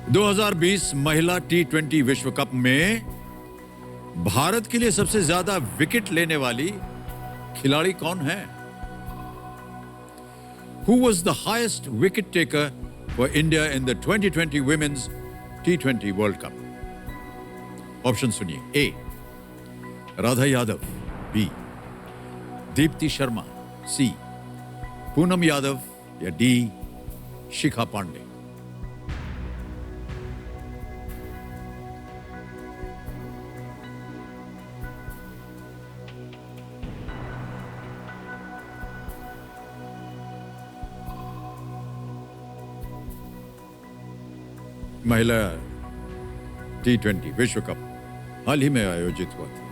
– 2020 महिला T20 विश्व कप में भारत के लिए सबसे ज्यादा विकेट लेने वाली खिलाड़ी कौन है? Who was the highest wicket taker for India in the 2020 Women's T20 World Cup? Option सुनिए। ए राधा यादव, बी दीप्ति शर्मा, सी पूनम यादव, या डी शिखा पांडे। महिला T20 विश्व कप हाल ही में आयोजित हुआ था।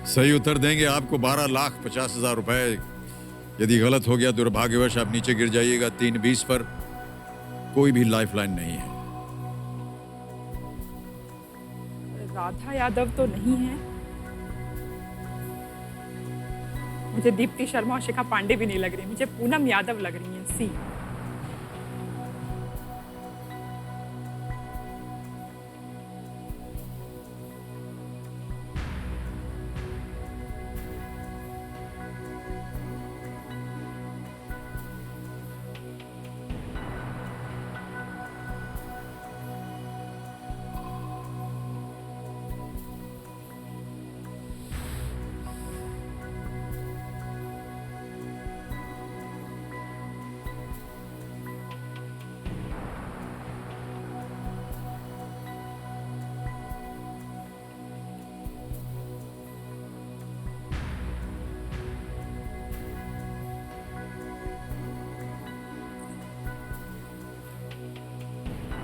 सही उत्तर देंगे आपको 12,50,000 रुपए। यदि गलत हो गया दुर्भाग्यवश आप नीचे गिर जाइएगा 3:20 पर। कोई भी लाइफलाइन नहीं है। राधा यादव तो नहीं है, मुझे दीप्ति शर्मा और शिखा पांडे भी नहीं लग रही, मुझे पूनम यादव लग रही है, सी। –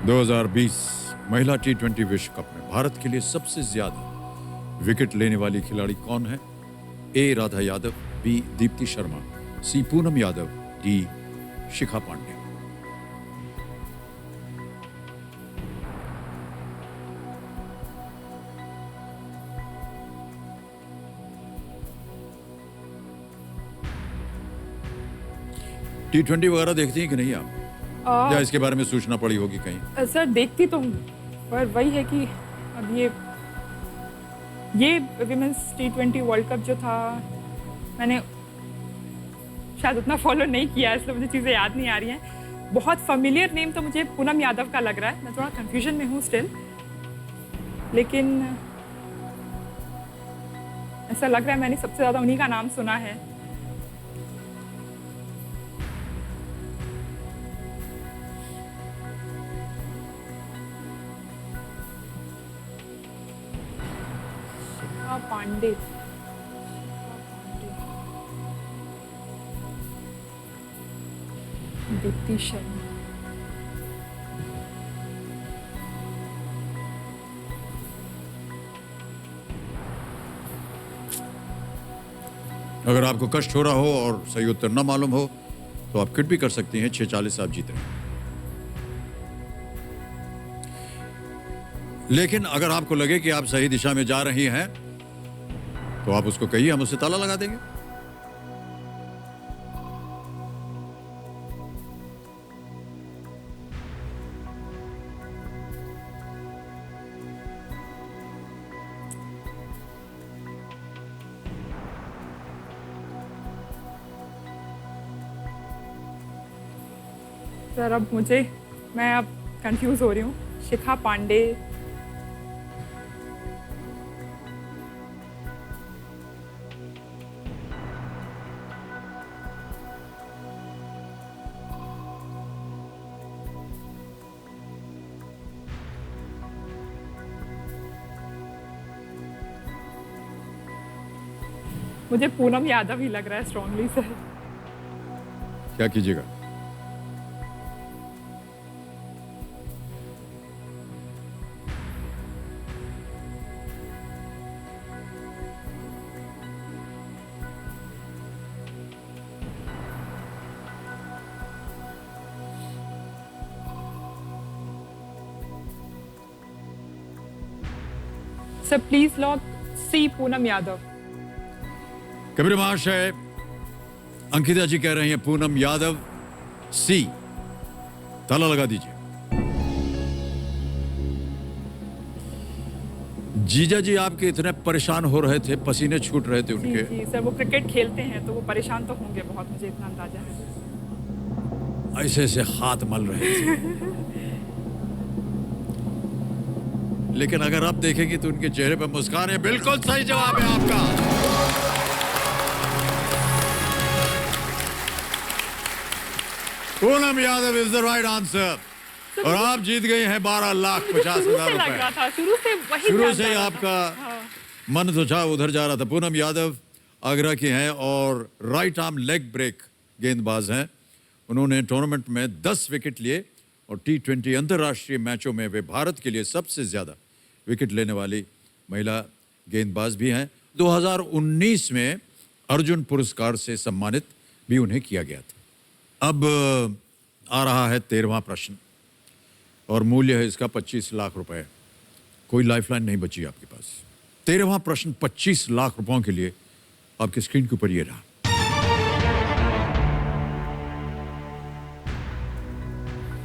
2020 महिला T20 विश्व कप में भारत के लिए सबसे ज्यादा विकेट लेने वाली खिलाड़ी कौन है? ए राधा यादव, बी दीप्ति शर्मा, सी पूनम यादव, डी शिखा पांडे। T20 वगैरह देखती हैं कि नहीं आप? या इसके बारे में सूचना पड़ी होगी कहीं? सर देखती तो हूँ, पर वही है कि अब ये विमेंस T20 वर्ल्ड कप जो था, मैंने शायद उतना फॉलो नहीं किया, इसलिए मुझे चीज़ें याद नहीं आ रही हैं। बहुत फैमिलियर नेम तो मुझे पूनम यादव का लग रहा है, मैं थोड़ा कंफ्यूजन में हूँ स्टिल, लेकिन ऐसा लग रहा है मैंने सबसे ज़्यादा उन्हीं का नाम सुना है। पांडे, दीप्ति शर्मा, अगर आपको कष्ट हो रहा हो और सही उत्तर न मालूम हो तो आप क्विट भी कर सकती हैं। 6:40 आप जीते हैं। लेकिन अगर आपको लगे कि आप सही दिशा में जा रही हैं तो आप उसको कहिए, हम उससे ताला लगा देंगे। सर अब मैं अब कंफ्यूज हो रही हूँ। शिखा पांडे, मुझे पूनम यादव ही लग रहा है स्ट्रांगली सर। क्या कीजिएगा? सर प्लीज लॉक सी पूनम यादव। कबीर महाशय, अंकिता जी कह रही हैं पूनम यादव, सी। ताला लगा दीजिए। जीजा जी आपके इतने परेशान हो रहे थे, पसीने छूट रहे थे जी उनके। जी सर, वो क्रिकेट खेलते हैं तो वो परेशान तो होंगे बहुत, मुझे इतना अंदाजा है। ऐसे ऐसे हाथ मल रहे थे। लेकिन अगर आप देखेंगे तो उनके चेहरे पर मुस्कान है। बिल्कुल सही जवाब है आपका। Poonam Yadav is the right answer. और आप जीत गए हैं 12,50,000 शुरू से लग रहा रुपए। था, शुरू से वही शुरू ध्यान से जा ही रहा था। आपका हाँ। मन तो था उधर जा रहा था। पूनम यादव आगरा की हैं और राइट आर्म लेग ब्रेक गेंदबाज हैं। उन्होंने टूर्नामेंट में 10 विकेट लिए और T20 अंतर्राष्ट्रीय मैचों में वे भारत के लिए सबसे ज्यादा विकेट लेने वाली महिला गेंदबाज भी हैं। 2019 में अर्जुन पुरस्कार से सम्मानित भी उन्हें किया गया था। अब आ रहा है 13वां प्रश्न और मूल्य है इसका 25 लाख रुपए। कोई लाइफलाइन नहीं बची आपके पास। 13वां प्रश्न 25 लाख रुपयों के लिए आपकी स्क्रीन के ऊपर ये रहा।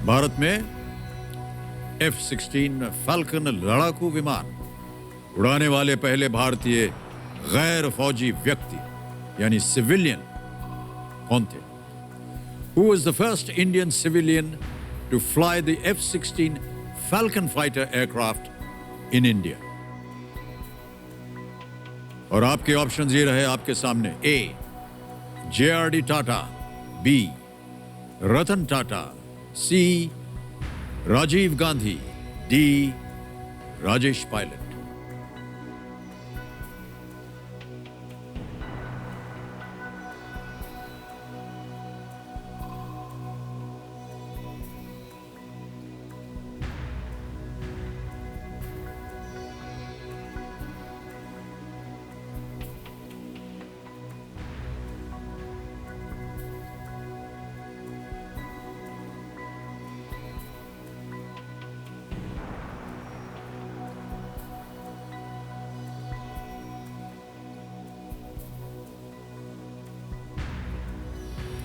भारत में F-16 फाल्कन लड़ाकू विमान उड़ाने वाले पहले भारतीय गैर फौजी व्यक्ति यानी सिविलियन कौन थे? Who was the first Indian civilian to fly the F-16 Falcon fighter aircraft in India? और आपके ऑप्शंस ये रहे आपके सामने। A. JRD Tata, B. Ratan Tata, C. Rajiv Gandhi, D. Rajesh Pilot.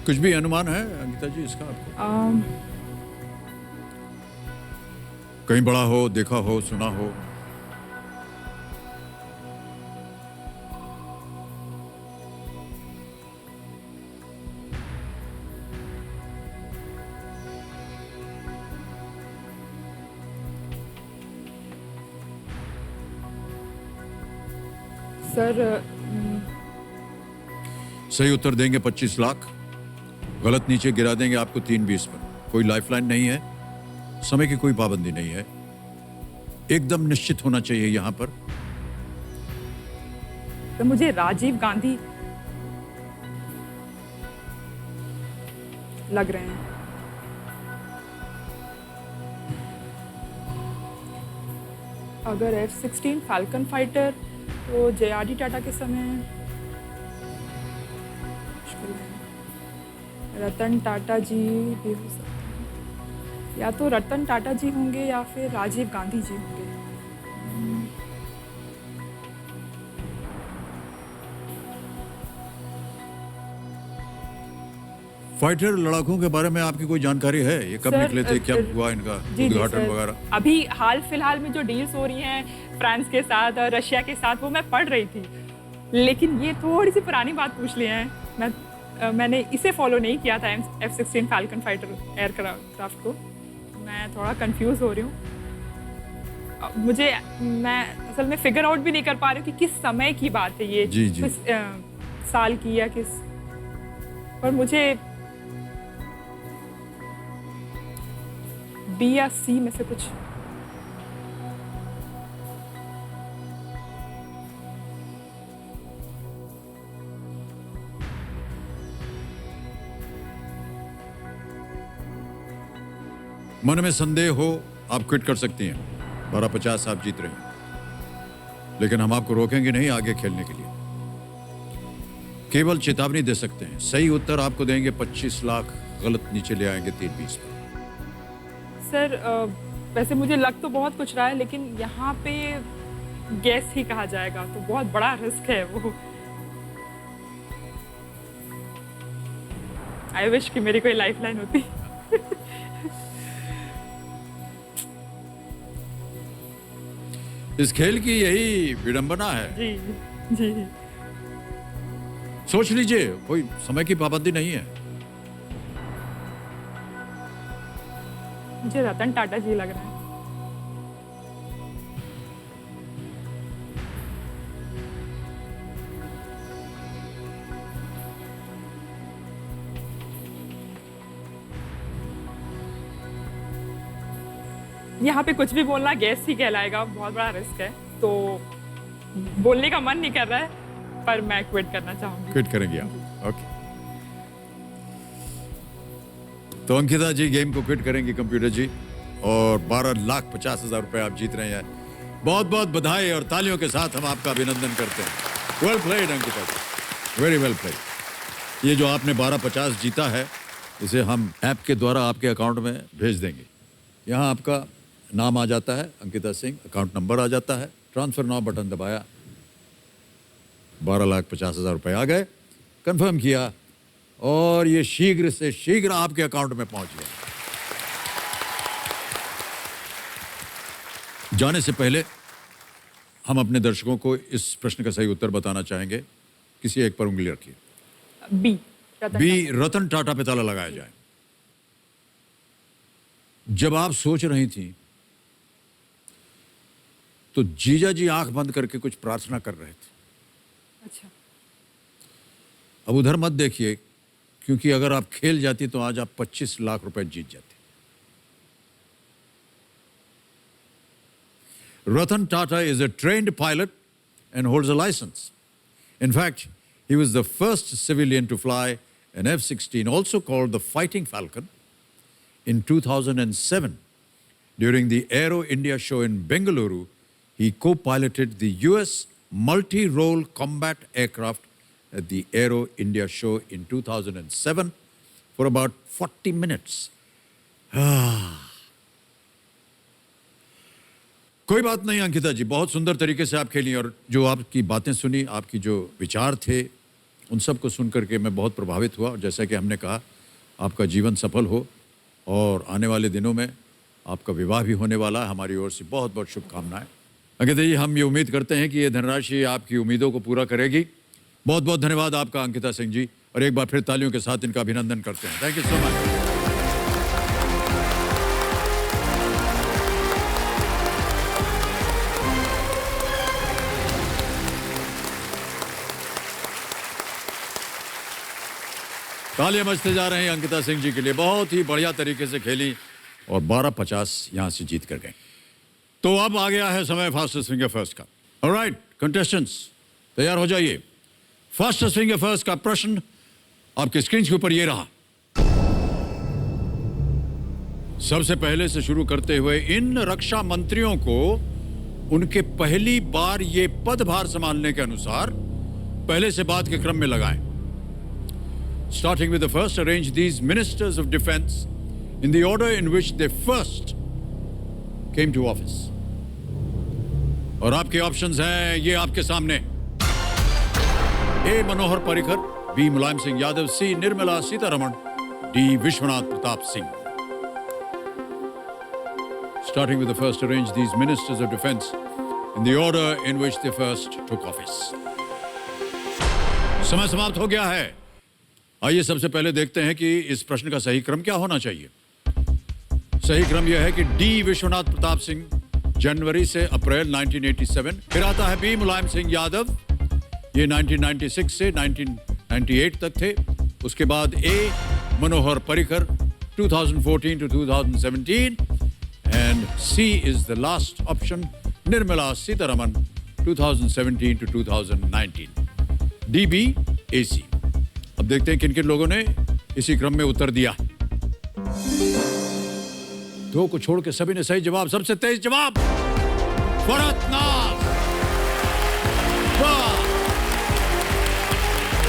कुछ भी अनुमान है अंकिता जी इसका आपको? कहीं बड़ा हो, देखा हो, सुना हो? सर सही उत्तर देंगे 25 लाख, गलत नीचे गिरा देंगे आपको 320 पर। कोई लाइफलाइन नहीं है, समय की कोई पाबंदी नहीं है, एकदम निश्चित होना चाहिए यहां पर। तो मुझे राजीव गांधी लग रहे हैं। अगर F-16 फाल्कन फाइटर तो JRD टाटा के समय मुश्किल है। रतन टाटा जी भी हो सकते हैं, या तो रतन टाटा जी होंगे या फिर राजीव गांधी जी होंगे। फाइटर लड़ाकों के बारे में आपकी कोई जानकारी है? ये कब सर, निकले थे, क्या हुआ इनका जी उद्घाटन सर, वगैरह? अभी हाल फिलहाल में जो डील्स हो रही हैं फ्रांस के साथ और रशिया के साथ, वो मैं पढ़ रही थी। लेकिन ये थोड़ी सी पुरानी बात पूछ ली है। मैंने इसे फॉलो नहीं किया था F-16 फाल्कन फाइटर एयरक्राफ्ट को। मैं थोड़ा कंफ्यूज हो रही हूँ। मैं असल में फिगर आउट भी नहीं कर पा रही हूँ कि किस समय की बात है ये, जी, जी। किस साल की या किस, पर मुझे B या C में से कुछ। मन में संदेह हो आप क्विट कर सकती हैं। 1250 आप जीत रहे हैं, लेकिन हम आपको रोकेंगे नहीं आगे खेलने के लिए। केवल चेतावनी दे सकते हैं। सही उत्तर आपको देंगे 25 लाख, गलत नीचे ले आएंगे 320 पर। सर वैसे मुझे लग तो बहुत कुछ रहा है, लेकिन यहाँ पे गैस ही कहा जाएगा, तो बहुत बड़ा रिस्क है वो। आई विश कि मेरी कोई लाइफलाइन होती। इस खेल की यही विडंबना है। जी जी। सोच लीजिए, कोई समय की पाबंदी नहीं है। मुझे रतन टाटा जी लग रहा है। यहाँ पे कुछ भी बोलना गैस ही कहलाएगा, बहुत बड़ा रिस्क है, तो बोलने का मन नहीं कर रहा है, पर मैं क्विट करना चाहूंगी। क्विट करेंगे आप? ओके। तो अंकिता जी गेम को क्विट करेंगी कंप्यूटर जी, और 12,50,000 रुपए आप जीत रहे हैं। बहुत बहुत बधाई और तालियों के साथ हम आपका अभिनंदन करते हैं। वेल प्लेड अंकिता जी, वेरी वेल प्लेड। ये जो आपने 1250 जीता है, इसे हम ऐप के द्वारा आपके अकाउंट में भेज देंगे। यहाँ आपका नाम आ जाता है अंकिता सिंह, अकाउंट नंबर आ जाता है, ट्रांसफर नाउ बटन दबाया, 12,50,000 रुपए आ गए, कंफर्म किया, और ये शीघ्र से शीघ्र आपके अकाउंट में पहुंच गया। जाने से पहले हम अपने दर्शकों को इस प्रश्न का सही उत्तर बताना चाहेंगे। किसी एक पर उंगली रखिए। बी रतन टाटा पे ताला लगाया जाए। जब आप सोच रही थी तो जीजा जी आंख बंद करके कुछ प्रार्थना कर रहे थे। अच्छा। अब उधर मत देखिए, क्योंकि अगर आप खेल जाती तो आज आप 25 लाख रुपए जीत जाते। Ratan Tata is a trained pilot and holds a license. In fact, he was the first civilian to fly an F-16, also called the Fighting Falcon, in 2007. During the Aero India show in Bengaluru, he co-piloted the US multi-role combat aircraft at the Aero India show in 2007 for about 40 minutes. कोई बात नहीं अंकिता जी, बहुत सुंदर तरीके से आप खेली, और जो आपकी बातें सुनी, आपकी जो विचार थे, उन सब को सुन करके मैं बहुत प्रभावित हुआ। और जैसा कि हमने कहा, आपका जीवन सफल हो, और आने वाले दिनों में आपका विवाह भी होने वाला है। हमारी ओर से बहुत बहुत शुभकामनाएं। अंकिता जी, हम ये उम्मीद करते हैं कि ये धनराशि आपकी उम्मीदों को पूरा करेगी। बहुत बहुत धन्यवाद आपका अंकिता सिंह जी, और एक बार फिर तालियों के साथ इनका अभिनंदन करते हैं। Thank you so much. तालियां बजते जा रहे हैं अंकिता सिंह जी के लिए। बहुत ही बढ़िया तरीके से खेली और 1250 यहां से जीत कर गए। तो अब आ गया है समय फास्टेस्ट फिंगर फर्स्ट का। ऑलराइट कंटेस्टेंट्स, तैयार हो जाइए। फास्टेस्ट फिंगर फर्स्ट का प्रश्न आपके स्क्रीन के ऊपर ये रहा। सबसे पहले से शुरू करते हुए इन रक्षा मंत्रियों को उनके पहली बार ये पदभार संभालने के अनुसार पहले से बाद के क्रम में लगाएं। Starting with the first, arrange these ministers of defense in the order in which they first came to office. और आपके ऑप्शंस हैं ये आपके सामने। A Manohar Parrikar, B Mulayam Singh Yadav, C Nirmala Sitharaman, D Vishwanath Pratap Singh. Starting with the first, arrange these ministers of defense in the order in which they first took office. समय समाप्त हो गया है। आइए सबसे पहले देखते हैं कि इस प्रश्न का सही क्रम क्या होना चाहिए। सही क्रम यह है कि डी विश्वनाथ प्रताप सिंह जनवरी से अप्रैल 1987, फिर आता है बी मुलायम सिंह यादव, ये 1996 से 1998 तक थे। उसके बाद A Manohar Parrikar 2014 to 2017 and C is the last option Nirmala Sitharaman 2017 to 2019। D B A C. अब देखते हैं किन किन लोगों ने इसी क्रम में उत्तर दिया। दो को छोड़ के सभी ने सही जवाब, सबसे तेज जवाब फरहत नाज। वाह,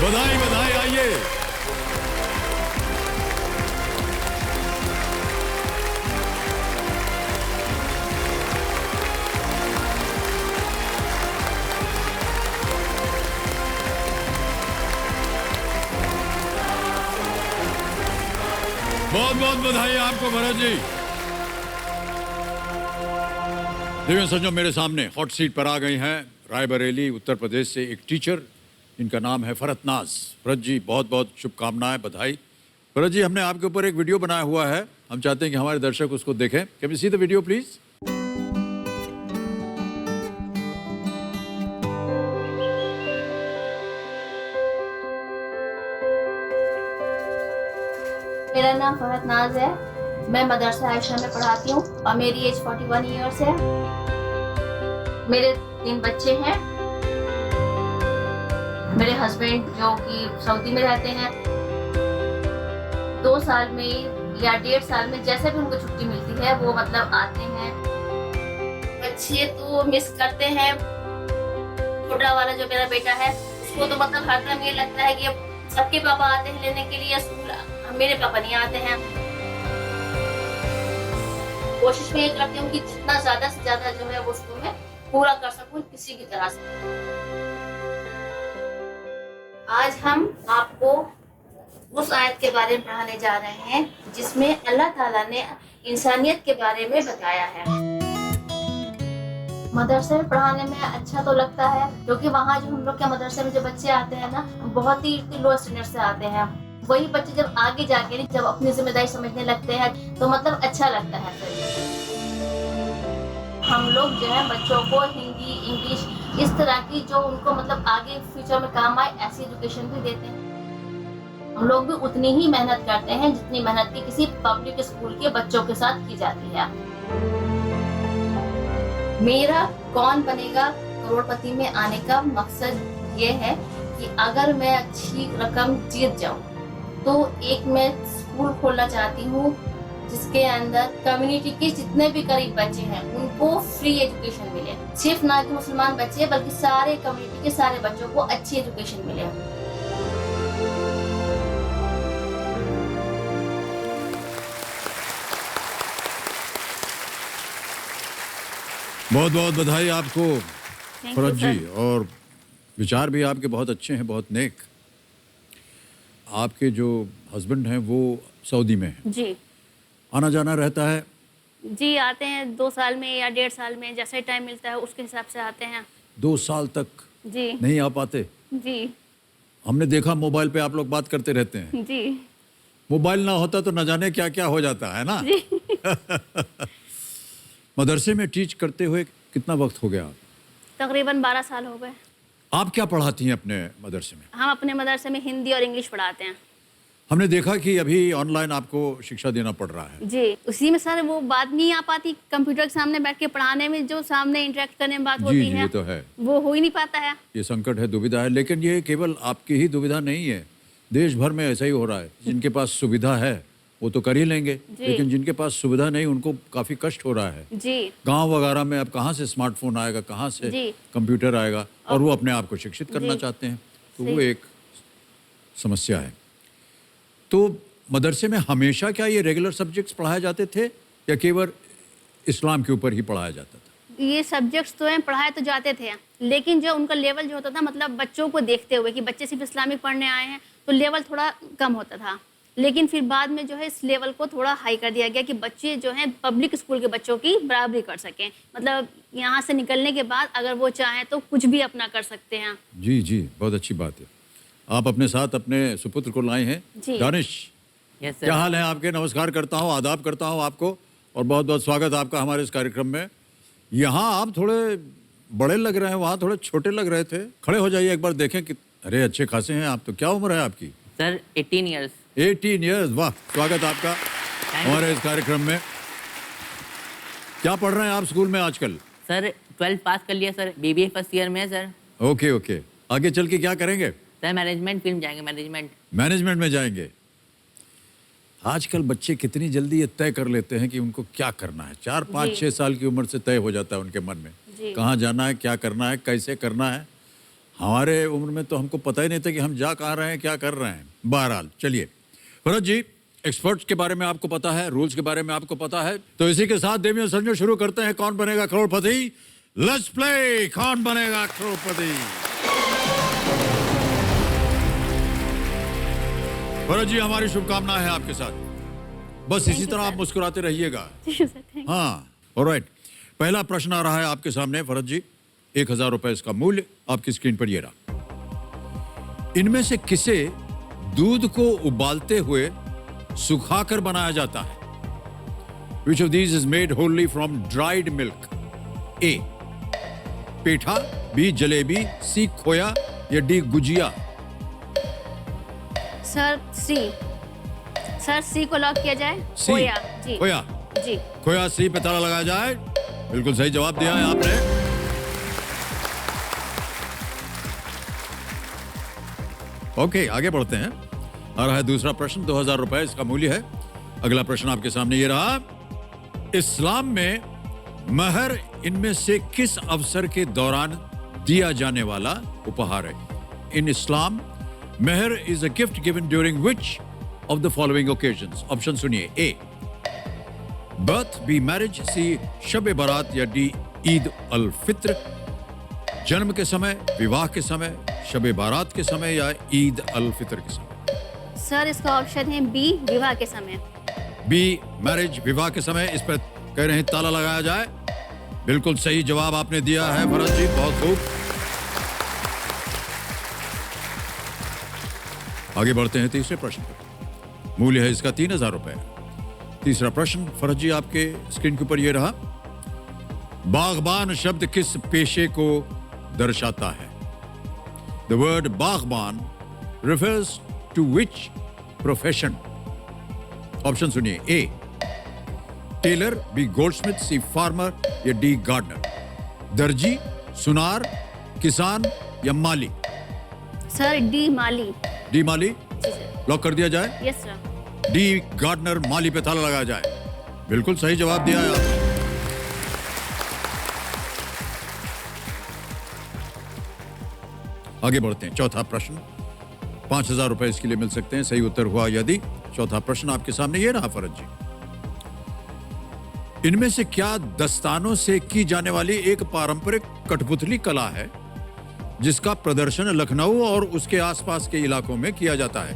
बधाई बधाई। आइए बहुत बहुत बधाई आपको भरत जी। देखिए सज्जनों, मेरे सामने हॉट सीट पर आ गई हैं रायबरेली उत्तर प्रदेश से एक टीचर जिनका नाम है फरहत नाज। फरहत जी, बहुत बहुत शुभकामनाएं, बधाई। फरहत जी, हमने आपके ऊपर एक वीडियो बनाया हुआ है, हम चाहते हैं कि हमारे दर्शक उसको देखें। Can we see the video please? मेरा नाम फरहत नाज है। मैं मदरसा आयशा में पढ़ाती हूँ और मेरी एज 41 ईयर्स है। मेरे 3 बच्चे हैं। मेरे हस्बैंड जो कि सऊदी में रहते हैं, 2 साल में या 1.5 साल में जैसे भी उनको छुट्टी मिलती है वो मतलब आते हैं। बच्चे तो मिस करते हैं। छोटा वाला जो मेरा बेटा है उसको तो मतलब हर टाइम ये लगता है कि सबके पापा आते हैं लेने के लिए स्कूल, मेरे पापा नहीं आते हैं। कोशिश में ये करती हूँ कि जितना ज्यादा से ज्यादा जो है वो स्कूल में पूरा कर सकूं किसी की तरह से। आज हम आपको उस आयत के बारे में पढ़ाने जा रहे हैं जिसमें अल्लाह ताला ने इंसानियत के बारे में बताया है। मदरसे में पढ़ाने में अच्छा तो लगता है क्योंकि वहाँ जो हम लोग के मदरसे में जो बच्चे आते हैं ना, बहुत ही लो स्टैंडर्ड से आते हैं। वही बच्चे जब आगे जाके जब अपनी जिम्मेदारी समझने लगते हैं तो मतलब अच्छा लगता है। हम लोग जो है बच्चों को हिंदी, इंग्लिश, इस तरह की जो उनको मतलब आगे फ्यूचर में काम आए ऐसी एजुकेशन भी देते हैं। हम लोग भी उतनी ही मेहनत करते हैं जितनी मेहनत की किसी पब्लिक स्कूल के बच्चों के साथ की जाती है। मेरा कौन बनेगा करोड़पति में आने का मकसद ये है कि अगर मैं अच्छी रकम जीत जाऊं तो एक मैं स्कूल खोलना चाहती हूँ जिसके अंदर कम्युनिटी के जितने भी गरीब बच्चे हैं उनको फ्री एजुकेशन मिले। सिर्फ ना कि मुसलमान बच्चे बल्कि सारे कम्युनिटी के सारे बच्चों को अच्छी एजुकेशन मिले। बहुत बहुत बधाई आपको फरहत जी, और विचार भी आपके बहुत अच्छे हैं, बहुत नेक। आपके जो हस्बैंड हैं वो सऊदी में हैं? जी आना जाना रहता है? जी, आते हैं 2 साल में या 1.5 साल में, जैसे टाइम मिलता है उसके हिसाब से आते हैं। 2 साल तक जी नहीं आ पाते? जी हमने देखा मोबाइल पे आप लोग बात करते रहते हैं। जी मोबाइल ना होता तो न जाने क्या क्या हो जाता है ना। मदरसे में टीच करते हुए कितना वक्त हो गया? तकरीबन 12 साल हो गए। आप क्या पढ़ाती हैं अपने मदरसे में? हम अपने मदरसे में हिंदी और इंग्लिश पढ़ाते हैं। हमने देखा कि अभी ऑनलाइन आपको शिक्षा देना पड़ रहा है। जी, उसी में सर वो बात नहीं आ पाती। कंप्यूटर के सामने बैठ के पढ़ाने में जो सामने इंटरेक्ट करने में बात होती है, ये तो है, वो हो ही नहीं पाता है। ये संकट है, दुविधा है। लेकिन ये केवल आपकी ही दुविधा नहीं है, देश भर में ऐसा ही हो रहा है। जिनके पास सुविधा है वो तो कर ही लेंगे, लेकिन जिनके पास सुविधा नहीं उनको काफी कष्ट हो रहा है। जी, गांव वगैरह में अब कहाँ से स्मार्टफोन आएगा, कहाँ से कंप्यूटर आएगा, और वो अपने आप को शिक्षित करना चाहते हैं, तो वो एक समस्या है। तो मदरसे में हमेशा क्या ये रेगुलर सब्जेक्ट्स पढ़ाए जाते थे या केवल इस्लाम के ऊपर ही पढ़ाया जाता था? ये सब्जेक्ट्स तो हैं, पढ़ाए तो जाते थे, लेकिन जो उनका लेवल जो होता था, मतलब बच्चों को देखते हुए कि बच्चे सिर्फ इस्लामिक पढ़ने आए हैं तो लेवल थोड़ा कम होता था। लेकिन फिर बाद में जो है इस लेवल को थोड़ा हाई कर दिया गया कि बच्चे जो हैं पब्लिक स्कूल के बच्चों की बराबरी कर सकें। मतलब यहाँ से निकलने के बाद अगर वो चाहें तो कुछ भी अपना कर सकते हैं। जी जी, बहुत अच्छी बात है। आप अपने साथ अपने सुपुत्र को लाए हैं। दानिश, क्या हाल है आपके? नमस्कार करता हूँ, आदाब करता हूँ आपको, और बहुत बहुत स्वागत आपका हमारे इस कार्यक्रम में। यहाँ आप थोड़े बड़े लग रहे हैं, वहाँ थोड़े छोटे लग रहे थे। खड़े हो जाइए एक बार, देखें कि अरे अच्छे खासे हैं आप तो। क्या उम्र है आपकी? Sir 18 years. 18 ईयर्स, वाह, स्वागत आपका हमारे इस कार्यक्रम में। क्या पढ़ रहे हैं आप स्कूल में आजकल? सर 12th पास कर लिया सर, BBA फर्स्ट ईयर में है सर। ओके ओके, आगे चल के क्या करेंगे? सर मैनेजमेंट फील्ड जाएंगे, मैनेजमेंट। मैनेजमेंट में जाएंगे। आजकल बच्चे कितनी जल्दी ये तय कर लेते हैं कि उनको क्या करना है। 4, 5, 6 साल की उम्र से तय हो जाता है उनके मन में कहाँ जाना है, क्या करना है, कैसे करना है। हमारे उम्र में तो हमको पता ही नहीं था कि हम जा कहाँ रहे हैं, क्या कर रहे हैं। बहरहाल चलिए फरज जी, एक्सपर्ट्स के बारे में आपको पता है, रूल्स के बारे में आपको पता है, तो इसी के साथ देवियों सज्जनों शुरू करते हैं कौन बनेगा करोड़पति। लेट्स प्ले कौन बनेगा करोड़पति। फरज जी, हमारी शुभकामनाएं हैं आपके साथ। बस इसी तरह आप मुस्कुराते रहिएगा। हाँ, ऑलराइट। पहला प्रश्न आ रहा है आपके सामने फरज जी। 1000 रुपए इसका मूल्य आपकी स्क्रीन पर ये रहा। इनमें से किसे दूध को उबालते हुए सुखाकर बनाया जाता है? Which of these is made wholly from dried milk? A. Petha, B. Jalebi, C. खोया या D. गुजिया? सर सी को लॉक किया जाए। C. खोया जी। खोया जी। खोया C पे ताला लगाया जाए। बिल्कुल सही जवाब दिया है आपने। ओके, आगे बढ़ते हैं। आ रहा है दूसरा प्रश्न। 2000 रुपए इसका मूल्य है। अगला प्रश्न आपके सामने ये रहा। इस्लाम में महर इनमें से किस अवसर के दौरान दिया जाने वाला उपहार है? In Islam mahr is a gift given during which of the following occasions? Option सुनिए। A. Birth, B. Marriage, C. Shab Barat या डी. ईद अल फित्र? जन्म के समय, विवाह के समय, शब बारात के समय या ईद अल फित्र के समय? सर इसका ऑप्शन है बी, विवाह के समय। बी. मैरिज, विवाह के समय। इस पर कह रहे हैं ताला लगाया जाए। बिल्कुल सही जवाब आपने दिया है फरज जी, बहुत खूब। आगे बढ़ते हैं तीसरे प्रश्न पर। मूल्य है इसका 3000 रुपए। तीसरा प्रश्न फरज जी आपके स्क्रीन के ऊपर ये रहा। बागबान शब्द किस पेशे को दर्शाता है? The word baghban refers to which profession? Option सुनिए। A. Tailor, B. Goldsmith, C. Farmer या डी. गार्डनर? दर्जी, सुनार, किसान या माली? सर डी, माली। डी. माली जी सर। लॉक कर दिया जाए। Yes sir. डी. गार्डनर, माली पे ताला लगाया जाए। बिल्कुल सही जवाब दिया है आपने। आगे बढ़ते हैं। चौथा प्रश्न। 5000 रुपए इसके लिए मिल सकते हैं, सही उत्तर हुआ यदि। चौथा प्रश्न आपके सामने ये रहा फरज जी। इनमें से क्या दस्तानों से की जाने वाली एक पारंपरिक कठपुतली कला है जिसका प्रदर्शन लखनऊ और उसके आसपास के इलाकों में किया जाता है?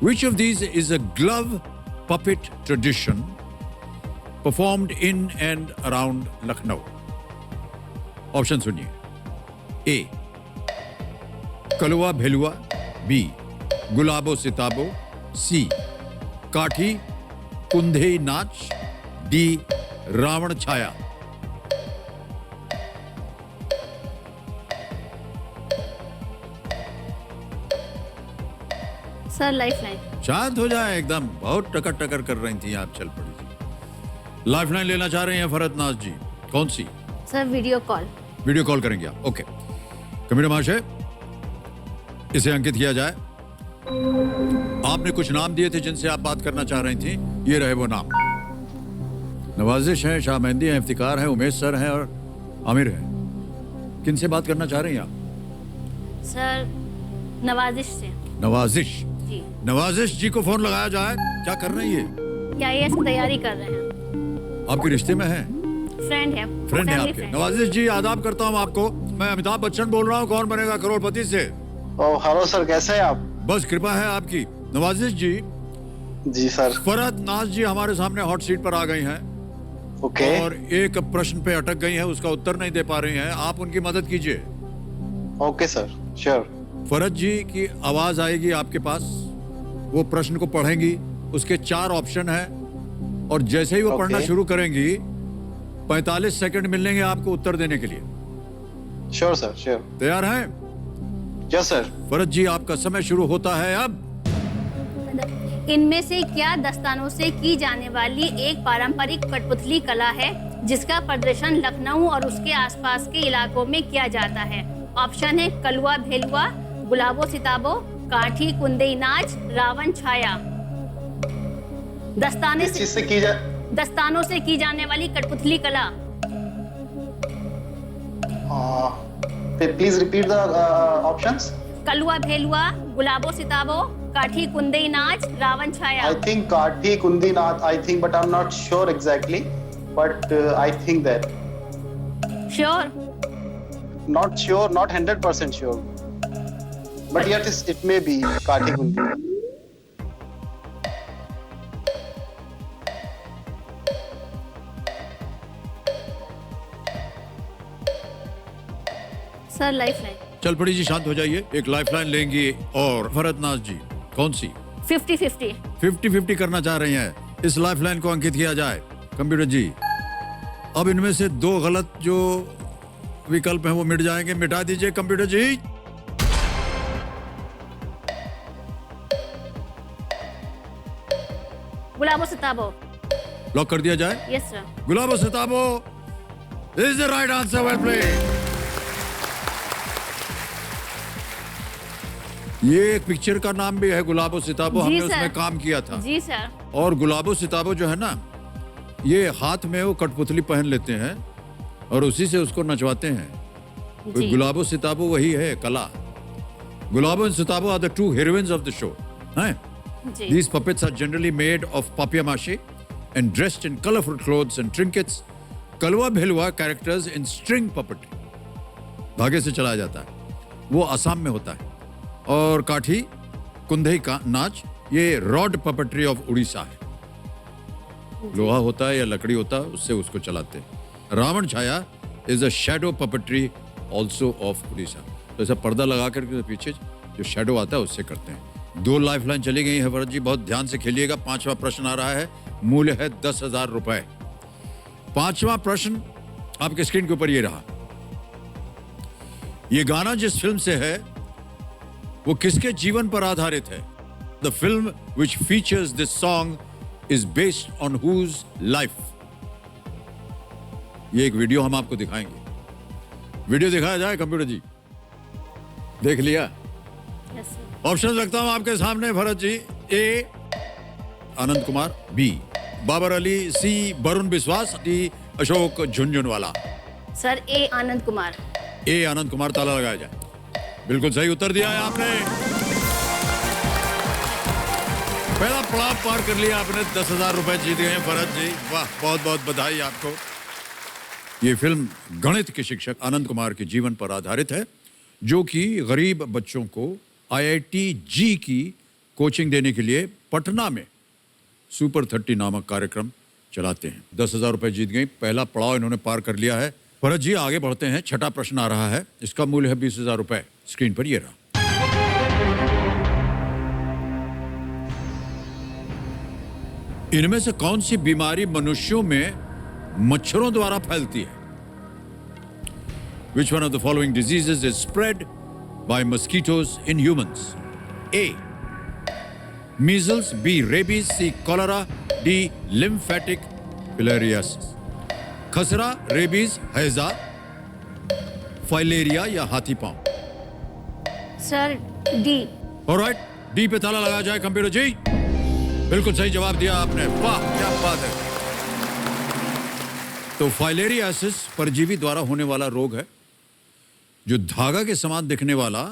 Which of these is a glove puppet tradition performed in and around Lucknow? Option सुनिए। A. Kalua Bhelua, B. Gulabo Sitabo, C. Kathi Kundhei Nach, D. Ravan Chhaya? Sir lifeline. शांत हो जाए एकदम, बहुत टकर टकर कर रही थी आप, चल पड़ी थी। लाइफलाइन लेना चाह रहे हैं फरद नाज जी, कौन सी? Sir video call. Video call करेंगे आप, ओके। कमिश्नर महाशय, इसे अंकित किया जाए। आपने कुछ नाम दिए थे जिनसे आप बात करना चाह रही थी, ये रहे वो नाम। नवाजिश हैं, शाह मेहंदी हैं, इफ्तिकार हैं, उमेश सर हैं और आमिर हैं। किनसे बात करना चाह रही हैं आप? सर नवाजिश से। नवाजिश जी। नवाजिश जी को फोन लगाया जाए। क्या कर रही है? IAS की तैयारी कर रहे हैं। आपके रिश्ते में है? फ्रेंड है। फ्रेंड है family आपके। friend। नवाजिश जी, आदाब करता हूँ आपको। मैं अमिताभ बच्चन बोल रहा हूँ, कौन बनेगा करोड़पति से। हेलो सर, कैसे हैं आप? बस कृपा है आपकी। नवाजिश जी, जी सर। फरहत नाज जी हमारे सामने हॉट सीट पर आ गई हैं। ओके। और एक प्रश्न पे अटक गई हैं, उसका उत्तर नहीं दे पा रही हैं। आप उनकी मदद कीजिए। Okay sir, sure. Farhat ji की आवाज आएगी आपके पास, वो प्रश्न को पढ़ेंगी। उसके 4 ऑप्शन हैं और जैसे ही वो पढ़ना शुरू करेंगी 45 सेकंड मिलेंगे आपको उत्तर देने के लिए। Sure sir, sure. तैयार हैं? Yes sir. फरहत जी, आपका समय शुरू होता है अब। इनमें से क्या दस्तानों से की जाने वाली एक पारंपरिक कठपुतली कला है जिसका प्रदर्शन लखनऊ और उसके आसपास के इलाकों में किया जाता है? ऑप्शन है कलवा भेलुआ, गुलाबो सिताबो, काठी कुंदई नाच, रावण छाया। दस्ताने किस चीज से से की जा दस्तानों से की जाने वाली कठपुतली कला। Please repeat the options. Kalua Bhelua, Gulabo Sitabo, Kathi Kundhei Nach, Ravan Chhaya. I think Kathi Kundi Nath, I think, but I'm not sure exactly. But I think that. Sure? Not sure, not 100% sure. But yes, it may be Kathi Kundi Nath. Sir lifeline. चल पड़ी जी, शांत हो जाइए। एक lifeline लेंगी और भरतनाथ जी कौन सी? 50-50। 50-50 करना चाह रही हैं। इस लाइफलाइन को अंकित किया जाए। कंप्यूटर जी, अब इनमें से दो गलत जो विकल्प हैं वो मिट जाएंगे। मिटा दीजिए कंप्यूटर जी। गुलाबो सिताबो। लॉक कर दिया जाए। Yes sir. Gulabo Sitabo is the right answer. Well played. ये एक पिक्चर का नाम भी है गुलाबो सिताबो। जी हमने सर। उसमें काम किया था। जी सर। और गुलाबो सिताबो जो है ना, ये हाथ में वो कठपुतली पहन लेते हैं और उसी से उसको नचवाते हैं। जी। गुलाबो सिताबो वही है कला। Gulabo and Sitabo are the two heroines of the show. हैं? जी। These puppets are generally made of papier-mâché and dressed in colorful clothes and trinkets. Kalwa Bhelwa characters in string puppetry. धागे से चलाया जाता है। वो असम में होता है। और काठी कुंधई का नाच ये रॉड पपेट्री ऑफ उड़ीसा है। लोहा होता है या लकड़ी होता है, उससे उसको चलाते हैं। Ravan Chhaya is a shadow puppetry also of Orissa. तो ऐसा पर्दा लगा कर पीछे जो शैडो आता है उससे करते हैं। 2 लाइफलाइन चली गई है भरत जी, बहुत ध्यान से खेलिएगा। 5वां प्रश्न आ रहा है, मूल्य है 10,000 रुपए। 5वां प्रश्न आपके स्क्रीन के ऊपर ये रहा। ये गाना जिस फिल्म से है वो किसके जीवन पर आधारित है? The film which features this song is based on whose life. ये एक वीडियो हम आपको दिखाएंगे। वीडियो दिखाया जाए कंप्यूटर जी। देख लिया? Yes sir. ऑप्शन रखता हूं आपके सामने भरत जी। ए आनंद कुमार, बी बाबर अली, सी वरुण विश्वास, डी अशोक झुंझुनवाला। सर ए आनंद कुमार। ए आनंद कुमार। ताला लगाया जाए। बिल्कुल सही उत्तर दिया है आपने। पहला पड़ाव पार कर लिया आपने। 10,000 रुपए जीत गए हैं भरत जी। वाह, बहुत बहुत बधाई आपको। ये फिल्म गणित के शिक्षक आनंद कुमार के जीवन पर आधारित है, जो कि गरीब बच्चों को IIT जी की कोचिंग देने के लिए पटना में सुपर 30 नामक कार्यक्रम चलाते हैं। 10,000 रुपए जीत गई। पहला पड़ाव इन्होंने पार कर लिया है। भरत जी आगे बढ़ते हैं। 6ठा प्रश्न आ रहा है। इसका मूल्य है 20,000 रुपए। स्क्रीन पर ये रहा। इनमें से कौन सी बीमारी मनुष्यों में मच्छरों द्वारा फैलती है? Which one of the following diseases is spread by mosquitoes in humans? A. Measles, B. Rabies, C. Cholera, D. Lymphatic filariasis. खसरा, रेबीज, हैजा, फाइलेरिया या हाथी पांव? Sir D. ऑलराइट, डी पे ताला लगाया जाए कंप्यूटर जी। बिल्कुल सही जवाब दिया आपने। वाह, क्या बात है। तो फाइलेरियासिस परजीवी द्वारा होने वाला रोग है, जो धागा के समान दिखने वाला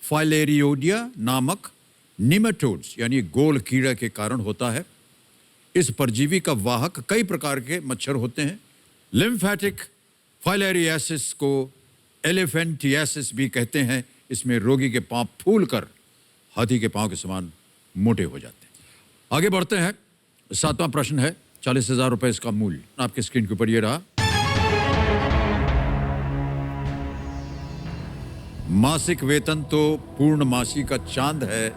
फाइलेरियोडिया नामक निमेटोड्स यानी गोल कीड़ा के कारण होता है। इस परजीवी का वाहक कई प्रकार के मच्छर होते हैं। लिम्फेटिक फाइलेरियासिस को एलिफेंटियासिस भी कहते हैं। इसमें रोगी के पांव फूलकर हाथी के पांव के समान मोटे हो जाते हैं। आगे बढ़ते हैं। 7वां प्रश्न है, 40,000 रुपए इसका मूल्य। आपके स्क्रीन के ऊपर ये रहा। मासिक वेतन तो पूर्णमासी का चांद है,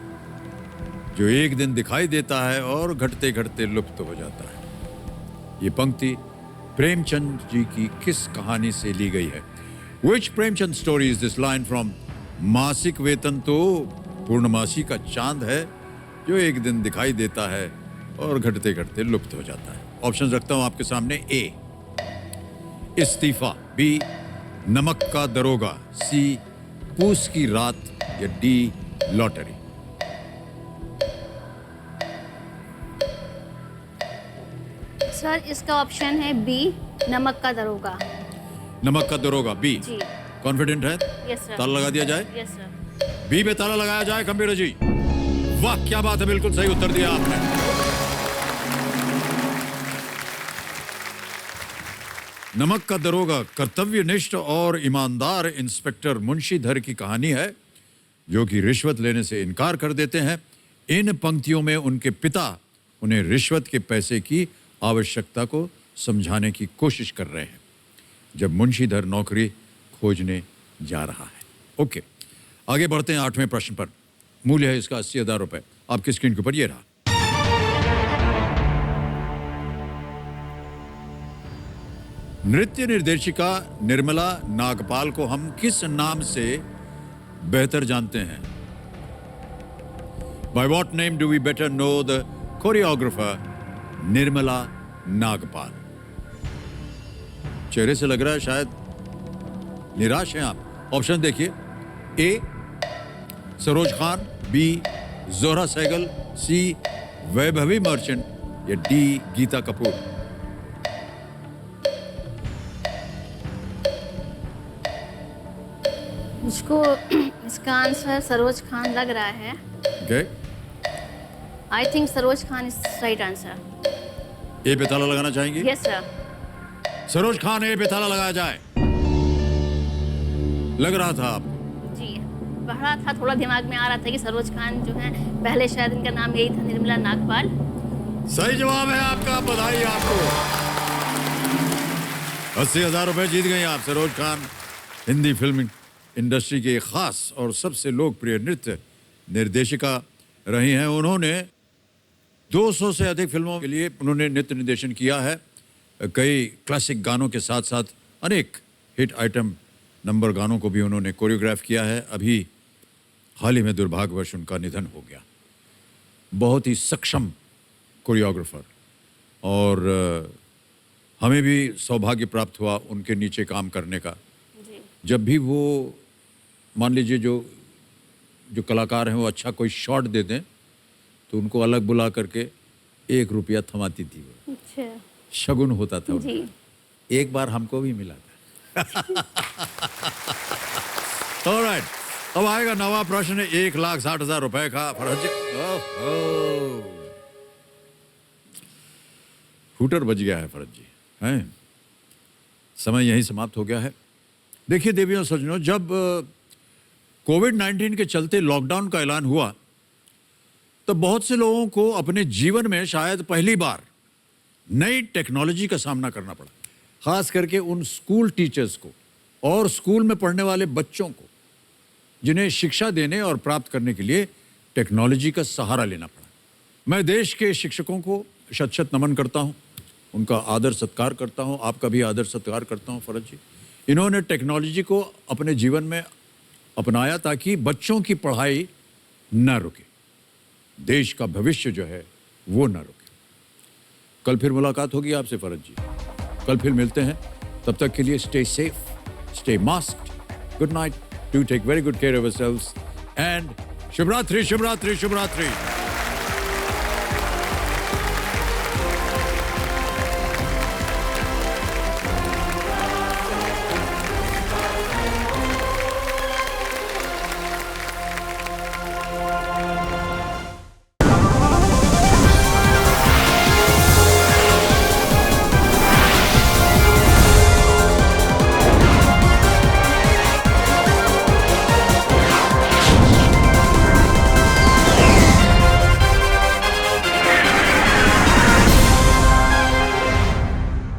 जो एक दिन दिखाई देता है और घटते घटते लुप्त हो जाता है। ये पंक्ति प्रेमचंद जी की किस कहानी से ली गई है? Which Premchand story is this line from? मासिक वेतन तो पूर्णमासी का चांद है, जो एक दिन दिखाई देता है और घटते घटते लुप्त हो जाता है। ऑप्शन रखता हूं आपके सामने। ए इस्तीफा, बी नमक का दरोगा, सी पूस की रात या डी लॉटरी। सर इसका ऑप्शन है बी, नमक का दरोगा। नमक का दरोगा, बी। जी। कॉन्फिडेंट है? Yes sir. ताला लगा दिया जाए? Yes sir. बी पे ताला लगाया जाए कंप्यूटर जी। वाह क्या बात है, बिल्कुल सही उत्तर दिया आपने। नमक का दरोगा कर्तव्यनिष्ठ और ईमानदार इंस्पेक्टर मुंशीधर की कहानी है, जो कि रिश्वत लेने से इनकार कर देते हैं। इन पंक्तियों में उनके पिता उन्हें रिश्वत के पैसे की आवश्यकता को समझाने की कोशिश कर रहे हैं जब मुंशीधर नौकरी खोजने जा रहा है। ओके, आगे बढ़ते हैं 8वें प्रश्न पर। मूल्य है इसका 80,000 रुपए। आपकी स्क्रीन के ऊपर ये रहा। नृत्य निर्देशिका निर्मला नागपाल को हम किस नाम से बेहतर जानते हैं? By what name do we better know the choreographer Nirmala Nagpal? चेहरे से लग रहा है शायद निराश हैं आप। ऑप्शन देखिए। A Saroj Khan, B Zohra Sehgal, C Vaibhavi Merchant या डी गीता कपूर। मुझको इसका आंसर सरोज खान लग रहा है। Okay, I think Saroj Khan is right answer. A पे ताला लगाना चाहेंगे? Yes sir. Saroj Khan, A पे ताला लगाया जाए। लग रहा था आपको? जी, पढ़ा था, थोड़ा दिमाग में आ रहा था कि सरोज खान जो है, पहले शायद इनका नाम यही था, निर्मला नागपाल। सही जवाब है आपका, बधाई आपको। 80,000 रुपए जीत गए आप। सरोज खान हिंदी फिल्म इंडस्ट्री की एक खास और सबसे लोकप्रिय नृत्य निर्देशिका रही हैं। उन्होंने 200 से अधिक फिल्मों के लिए उन्होंने नृत्य निर्देशन किया है। कई क्लासिक गानों के साथ साथ अनेक हिट आइटम नंबर गानों को भी उन्होंने कोरियोग्राफ किया है। अभी हाल ही में दुर्भाग्यवश उनका निधन हो गया। बहुत ही सक्षम कोरियोग्राफर, और हमें भी सौभाग्य प्राप्त हुआ उनके नीचे काम करने का। जब भी वो मान लीजिए जो कलाकार हैं वो अच्छा कोई शॉट दे दें तो उनको अलग बुला करके 1 रुपया थमाती थी वो। अच्छा। शगुन होता था जी। उनका। एक बार हमको भी मिला था। ऑलराइट, अब आएगा नवा प्रश्न 1,60,000 रुपए का। फर्ज हूटर बज गया है फर्ज जी, हैं? समय यही समाप्त हो गया है। देखिए देवियों सज्जनों, जब कोविड-19 के चलते लॉकडाउन का ऐलान हुआ तो बहुत से लोगों को अपने जीवन में शायद पहली बार नई टेक्नोलॉजी का सामना करना पड़ा। खास करके उन स्कूल टीचर्स को और स्कूल में पढ़ने वाले बच्चों को जिन्हें शिक्षा देने और प्राप्त करने के लिए टेक्नोलॉजी का सहारा लेना पड़ा। मैं देश के शिक्षकों को शत-शत नमन करता हूं, उनका आदर सत्कार करता हूं, आपका भी आदर सत्कार करता हूं फरज जी। इन्होंने टेक्नोलॉजी को अपने जीवन में अपनाया ताकि बच्चों की पढ़ाई न रुके, देश का भविष्य जो है वो न रुके। कल फिर मुलाकात होगी आपसे फरज जी, कल फिर मिलते हैं। तब तक के लिए stay safe, stay masked, good night, do take very good care of yourselves and शुभ रात्रि, शुभ रात्रि, शुभ रात्रि।